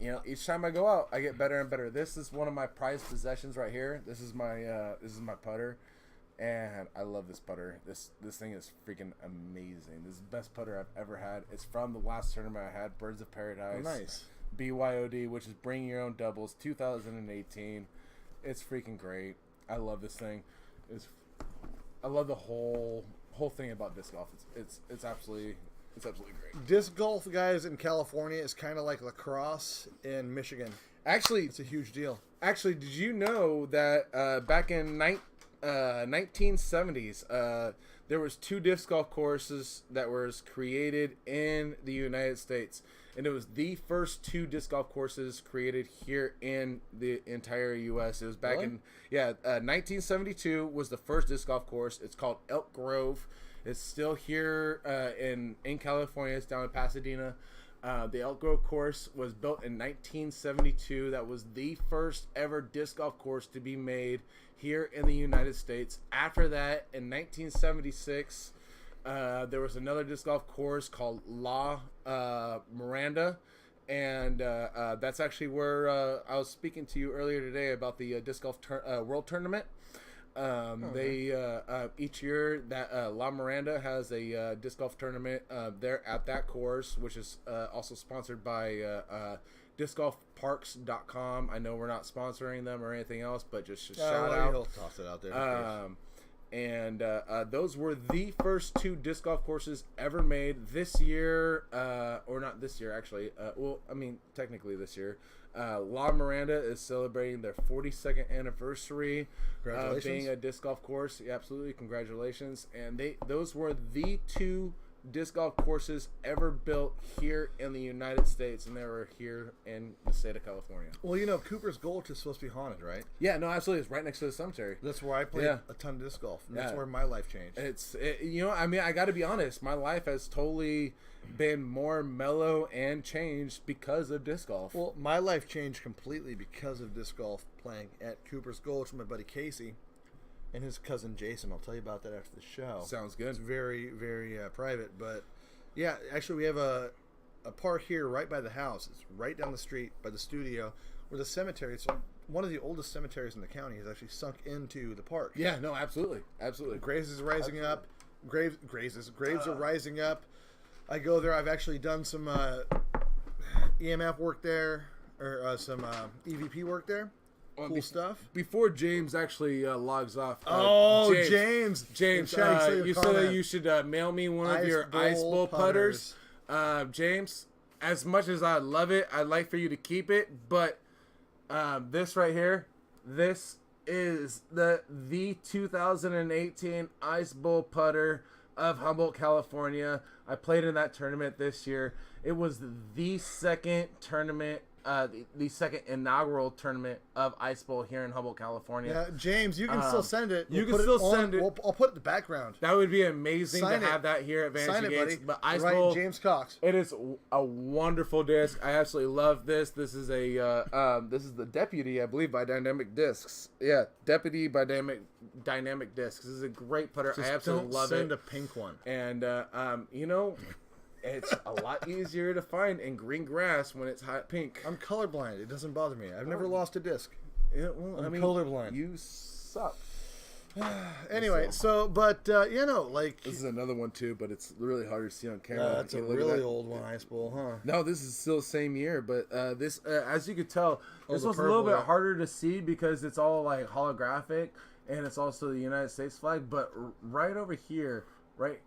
And each time I go out, I get better and better. This is one of my prized possessions right here. This is my putter. And I love this putter. This thing is freaking amazing. This is the best putter I've ever had. It's from the last tournament I had, Birds of Paradise. Oh, nice. BYOD, which is Bring Your Own Doubles, 2018. It's freaking great. I love this thing. I love the whole thing about disc golf. It's absolutely great. Disc golf, guys, in California is kind of like lacrosse in Michigan. Actually, It's a huge deal. Actually, did you know that back in 1970s, there was 2 disc golf courses that was created in the United States, and it was the first 2 disc golf courses created here in the entire U.S. It was back in 1972 was the first disc golf course. It's called Elk Grove. It's still here in California. It's down in Pasadena. The Elk Grove course was built in 1972. That was the first ever disc golf course to be made here in the United States. After that, in 1976, there was another disc golf course called La Miranda, and that's actually where I was speaking to you earlier today about the disc golf world tournament. They each year that La Miranda has a disc golf tournament there at that course, which is also sponsored by discgolfparks.com. I know we're not sponsoring them or anything else, but just a shout out. He'll toss it out there. And those were the first 2 disc golf courses ever made this year, or not this year actually. Well, I mean technically this year. La Miranda is celebrating their 42nd anniversary of being a disc golf course. Yeah, absolutely, congratulations! And those were the 2 disc golf courses ever built here in the United States, and they were here in the state of California. Well, you know, Cooper's Gulch is supposed to be haunted, right? Yeah, no, absolutely. It's right next to the cemetery. That's where I played a ton of disc golf. And that's where my life changed. You know, I mean, I got to be honest. My life has totally been more mellow and changed because of disc golf. Well, my life changed completely because of disc golf playing at Cooper's Gulch with my buddy Casey and his cousin Jason. I'll tell you about that after the show. Sounds good. It's very, very private. But, yeah, actually we have a park here right by the house. It's right down the street by the studio where the cemetery, it's one of the oldest cemeteries in the county, has actually sunk into the park. Yeah, no, absolutely. Absolutely. Graves is rising up. Graves are rising up. I go there. I've actually done some EMF work there, or some EVP work there. Cool stuff. Before James actually logs off. James, you said that you should mail me one of your ice bowl putters. James, as much as I love it, I'd like for you to keep it. But this right here, this is the 2018 ice bowl putter of Humboldt, California. I played in that tournament this year. It was the second tournament, the second inaugural tournament of Ice Bowl here in Humboldt, California. Yeah, James, you can still send it. You can still send it. I'll put it in the background. That would be amazing to have that here at Vanishing Gates. Buddy. But Ice right, Bowl, James Cox. It is a wonderful disc. I absolutely love this. This is this is the Deputy, I believe, by Dynamic Discs. Yeah, Deputy by Dynamic Discs. This is a great putter. I absolutely love it. Send a pink one. And you know, it's a lot easier to find in green grass when it's hot pink. I'm colorblind. It doesn't bother me. I've never lost a disc. Yeah, well, I'm colorblind. You suck. Anyway, but you know, like this is another one too, but it's really hard to see on camera. That's a really old one, Ice Bowl, huh? No, this is still the same year, but this, as you could tell, this was a little bit harder to see because it's all like holographic, and it's also the United States flag. But right over here, right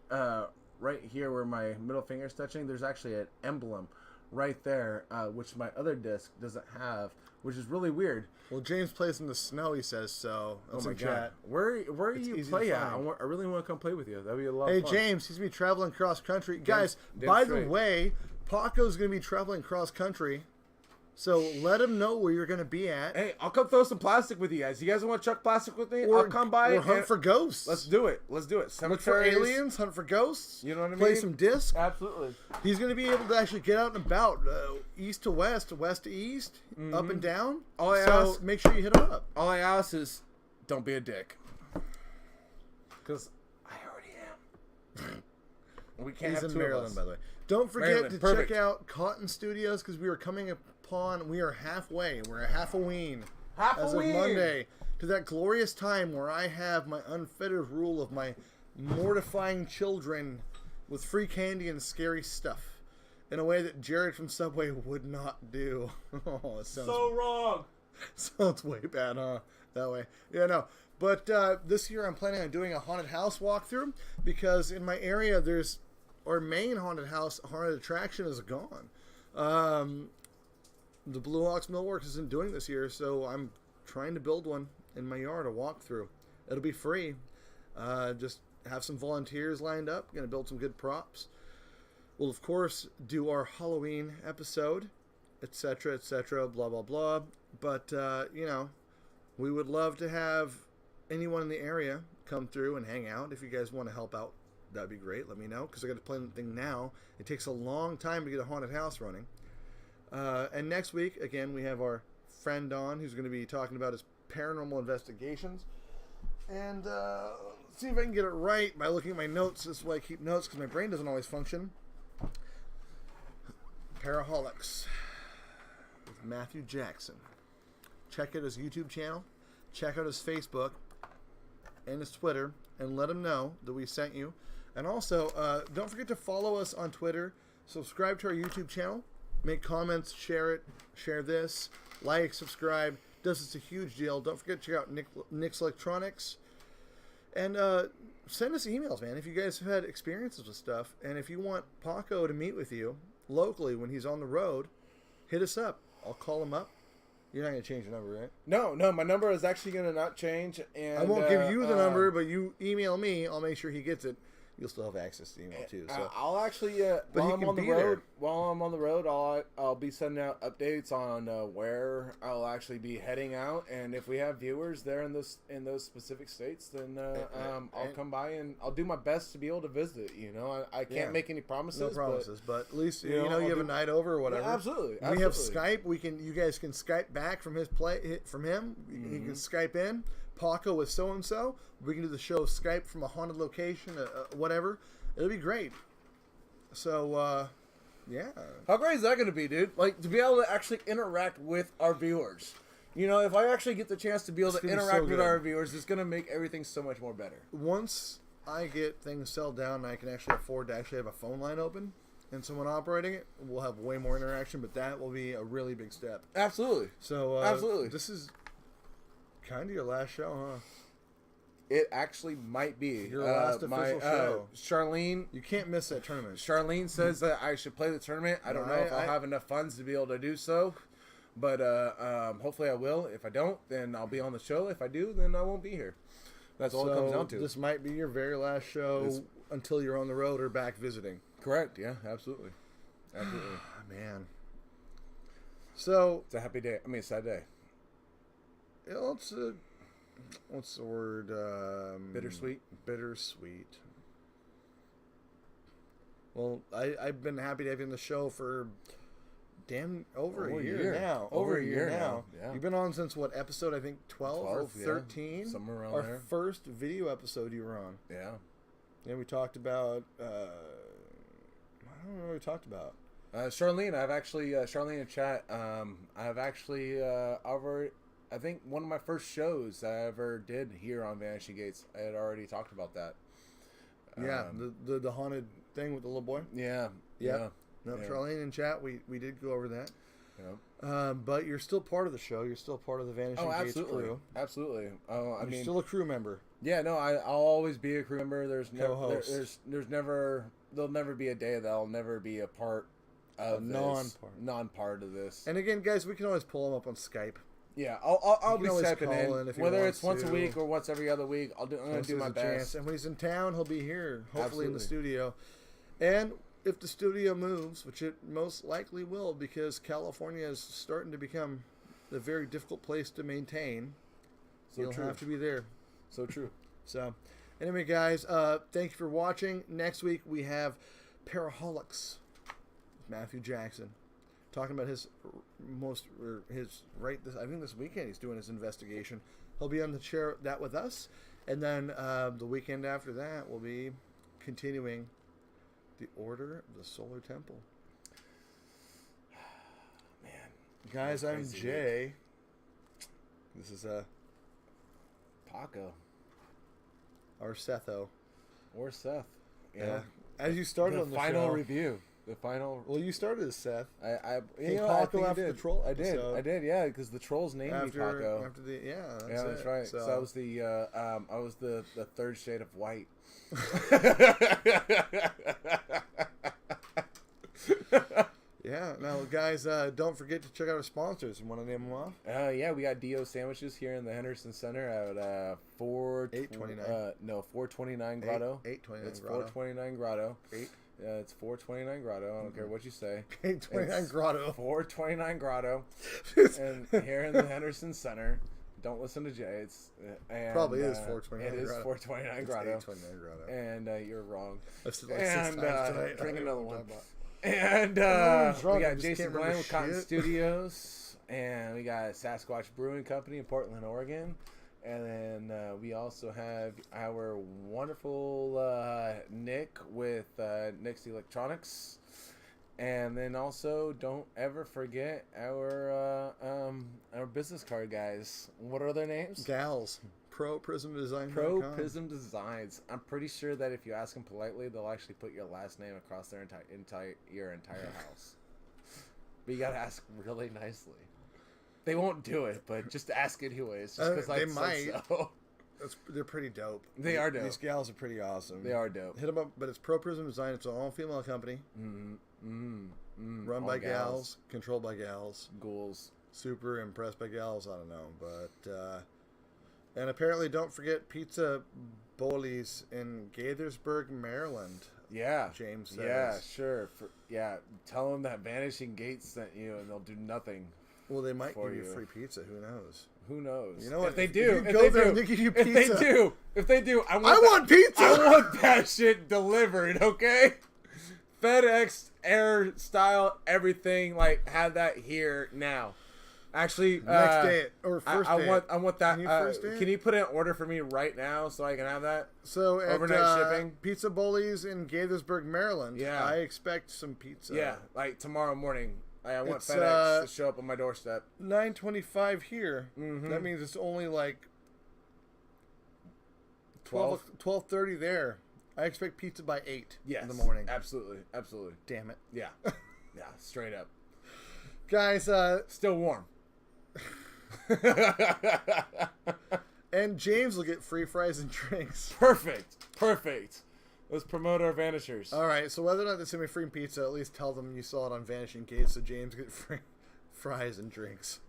here where my middle finger is touching, there's actually an emblem right there, which my other disc doesn't have, which is really weird. Well, James plays in the snow, he says, so that's in chat. Where you play at? I really want to come play with you. That'd be a lot of fun. Hey, James, he's going to be traveling cross country. Guys, by the way, Paco's going to be traveling cross country. So let him know where you're going to be at. Hey, I'll come throw some plastic with you guys. You guys want to chuck plastic with me? I'll come by. Or hunt for ghosts. Let's do it. Look for aliens, hunt for ghosts. You know what I mean? Play some discs. Absolutely. He's going to be able to actually get out and about, east to west to east, up and down. So make sure you hit him up. All I ask is don't be a dick. Because I already am. We can't have in two Maryland, of us. by the way. Don't forget to check out Cotton Studios because we are coming upon, we are halfway. We're a half-a-ween. As of Monday, to that glorious time where I have my unfettered rule of my mortifying children with free candy and scary stuff in a way that Jared from Subway would not do. Oh, it sounds so wrong. Sounds way bad, huh? That way. Yeah, no. But this year I'm planning on doing a haunted house walkthrough because in my area there's our main haunted attraction is gone. the Blue Hawks Millworks isn't doing this year, so I'm trying to build one in my yard, a walkthrough. It'll be free. Just have some volunteers lined up. Going to build some good props. We'll, of course, do our Halloween episode, etc., blah, blah, blah. But, we would love to have anyone in the area come through and hang out. If you guys want to help out, that'd be great. Let me know, because I got to plan the thing now. It takes a long time to get a haunted house running. And next week, again, we have our friend on who's going to be talking about his paranormal investigations. And see if I can get it right by looking at my notes. This is why I keep notes, because my brain doesn't always function. Paraholics with Matthew Jackson. Check out his YouTube channel. Check out his Facebook and his Twitter, and let him know that we sent you. And also, don't forget to follow us on Twitter. Subscribe to our YouTube channel. Make comments, share it, share this, like, subscribe. Does us a huge deal. Don't forget to check out Nick's Electronics. And send us emails, man, if you guys have had experiences with stuff. And if you want Paco to meet with you locally when he's on the road, hit us up. I'll call him up. You're not going to change your number, right? No, my number is actually going to not change. And I won't give you the number, but you email me. I'll make sure he gets it. You'll still have access to email too. So I'll actually, while I'm on the road, I'll be sending out updates on where I'll actually be heading out, and if we have viewers there in those specific states, then I'll come by and I'll do my best to be able to visit. I can't make any promises. No promises, but at least you have a night over or whatever. Yeah, absolutely. We have Skype. You guys can Skype back from him. Mm-hmm. He can Skype in. Paco with so-and-so. We can do the show Skype from a haunted location, whatever. It'll be great. So, yeah. How great is that going to be, dude? Like, to be able to actually interact with our viewers. If I actually get the chance to be able to interact with our viewers, it's going to make everything so much more better. Once I get things settled down and I can actually afford to actually have a phone line open and someone operating it, we'll have way more interaction, but that will be a really big step. Absolutely. So, absolutely. This is kind of your last show, huh? It actually might be. Your last official show. Charlene. You can't miss that tournament. Charlene says that I should play the tournament. I don't know if I'll have enough funds to be able to do so. But hopefully I will. If I don't, then I'll be on the show. If I do, then I won't be here. That's all it comes down to. This might be your very last show until you're on the road or back visiting. Correct. Yeah, absolutely. Absolutely. Man. So. It's a happy day. I mean, a sad day. It's a, what's the word? Bittersweet. Bittersweet. Well, I've been happy to have you on the show for over a year now. Over a year now. Yeah. You've been on since what episode? I think 12 or 13. Yeah. Somewhere around Our there. first video episode you were on. Yeah. Yeah, we talked about. I don't know what we talked about. Charlene, I've actually Charlene in chat. I've actually I think one of my first shows I ever did here on Vanishing Gates, I had already talked about that. Yeah, the haunted thing with the little boy. Yeah. No, yeah. Charlene in chat, we did go over that. Yeah. But you're still part of the show. You're still part of the Vanishing Gates crew. Absolutely. You're still a crew member. Yeah, no, I'll always be a crew member. There's there'll never be a day that I'll never be a part of non-part of this. And again, guys, we can always pull them up on Skype. Yeah, I'll be stepping in whether it's once a week or once every other week. I'm going to do my best. And when he's in town, he'll be here, hopefully in the studio. And if the studio moves, which it most likely will, because California is starting to become a very difficult place to maintain, you'll have to be there. So true. So, anyway, guys, thank you for watching. Next week we have Paraholics with Matthew Jackson. Talking about I think this weekend he's doing his investigation. He'll be on the chair that with us, and then the weekend after that we'll be continuing the Order of the Solar Temple. Man, guys, I'm Jay. This is Paco or Setho or Seth. Yeah. As you started on the final show. review. The final. Well, you started as Seth. I Paco after the troll episode. I did, yeah, because the trolls named me Paco. That's right. So I was the third shade of white. Yeah, Now, guys, don't forget to check out our sponsors. You want to name them off? Yeah, we got Dio Sandwiches here in the Henderson Center at 429 Grotto. 829 It's Grotto. 429 Grotto. 8. It's 429 Grotto. I don't care what you say. 829 Grotto. 429 Grotto. And here in the Henderson Center. Don't listen to Jay. It's probably is 429 It is Grotto. 429 Grotto. 829 Grotto. And you're wrong. I've said like 6 times tonight. Drink another one. About. And drunk, we got I just Jason can't Glenn remember with Cotton shit. Studios. And we got Sasquatch Brewing Company in Portland, Oregon. And then we also have our wonderful Nick with Nick's Electronics. And then also, don't ever forget our business card guys. What are their names? Gals. Pro Prism Design. Pro Prism Designs. I'm pretty sure that if you ask them politely, they'll actually put your last name across their entire house. But you gotta ask really nicely. They won't do it, but just ask anyways. Just because they might. So. They're pretty dope. They are dope. These gals are pretty awesome. They are dope. Hit them up, but it's Pro Prism Design. It's an all-female company. Run by gals, controlled by gals. Ghouls. Super impressed by gals. I don't know, but and apparently don't forget Pizza Boli's in Gaithersburg, Maryland. Yeah, James says. Yeah, sure. Tell them that Vanishing Gates sent you, and they'll do nothing. Well, they might give you you. free pizza. Who knows? Who knows? You know what? If they do, if you go there and they give you pizza. If they do, I want pizza. I want that shit delivered. Okay. FedEx, air style, everything. Like, have that here now. Actually, next day or first day. I want that. Can Can you put in an order for me right now so I can have that? So at overnight shipping. Pizza Boli's in Gaithersburg, Maryland. Yeah, I expect some pizza. Yeah, like tomorrow morning. I want It's, FedEx to show up on my doorstep. 9:25 here. Mm-hmm. That means it's only like 12? 12:30 there. I expect pizza by 8 Yes, in the morning. Absolutely. Damn it. Yeah. Yeah, straight up. Guys, Still warm. and James will get free fries and drinks. Perfect. Let's promote our vanishers. All right, so whether or not they send me free pizza, at least tell them you saw it on Vanishing Gates so James get free fries and drinks.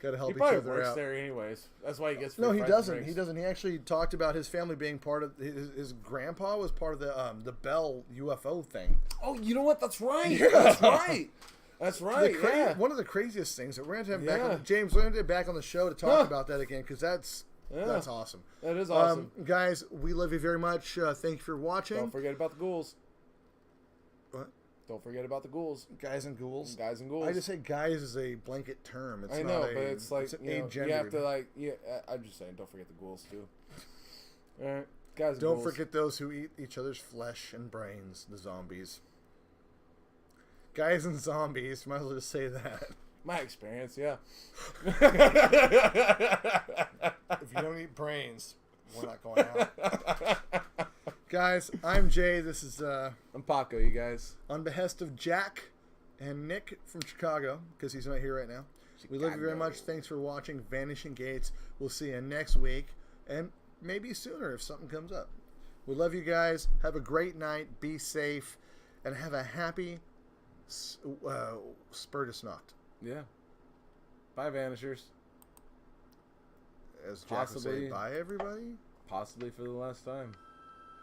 Got to help each probably other works out. there anyways. That's why he gets free No, he fries and doesn't. drinks. He doesn't. He actually talked about his family being part of his grandpa was part of the Bell UFO thing. Oh, you know what? That's right. Yeah. That's right. That's right. Yeah. One of the craziest things that we're going to have back Yeah. on James. We're going to have back on the show to talk about that again because that's awesome. That is awesome. Guys, we love you very much. Thank you for watching. Don't forget about the ghouls. What? Don't forget about the ghouls. Guys and ghouls. Guys and ghouls. I just say guys is a blanket term. It's I not know, a, but it's like an you have agendered. to like. Yeah, I'm just saying. Don't forget the ghouls too. All right, guys. And Don't ghouls. forget those who eat each other's flesh and brains, the zombies. Guys and zombies, might as well just say that. My experience, yeah. If you don't eat brains, we're not going out. Guys, I'm Jay. This is I'm Paco, you guys. on behest of Jack and Nick from Chicago, because he's not here right now. We love you very much. Thanks for watching Vanishing Gates. We'll see you next week, and maybe sooner if something comes up. We love you guys. Have a great night. Be safe, and have a happy Walpurgisnacht. Yeah. Bye, Vanishers. As Jack would say, Possibly. bye everybody. Possibly for the last time.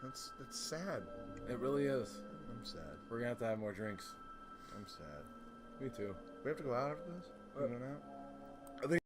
That's sad. It really is. I'm sad. We're gonna have to have more drinks. I'm sad. Me too. We have to go out after this? We going out?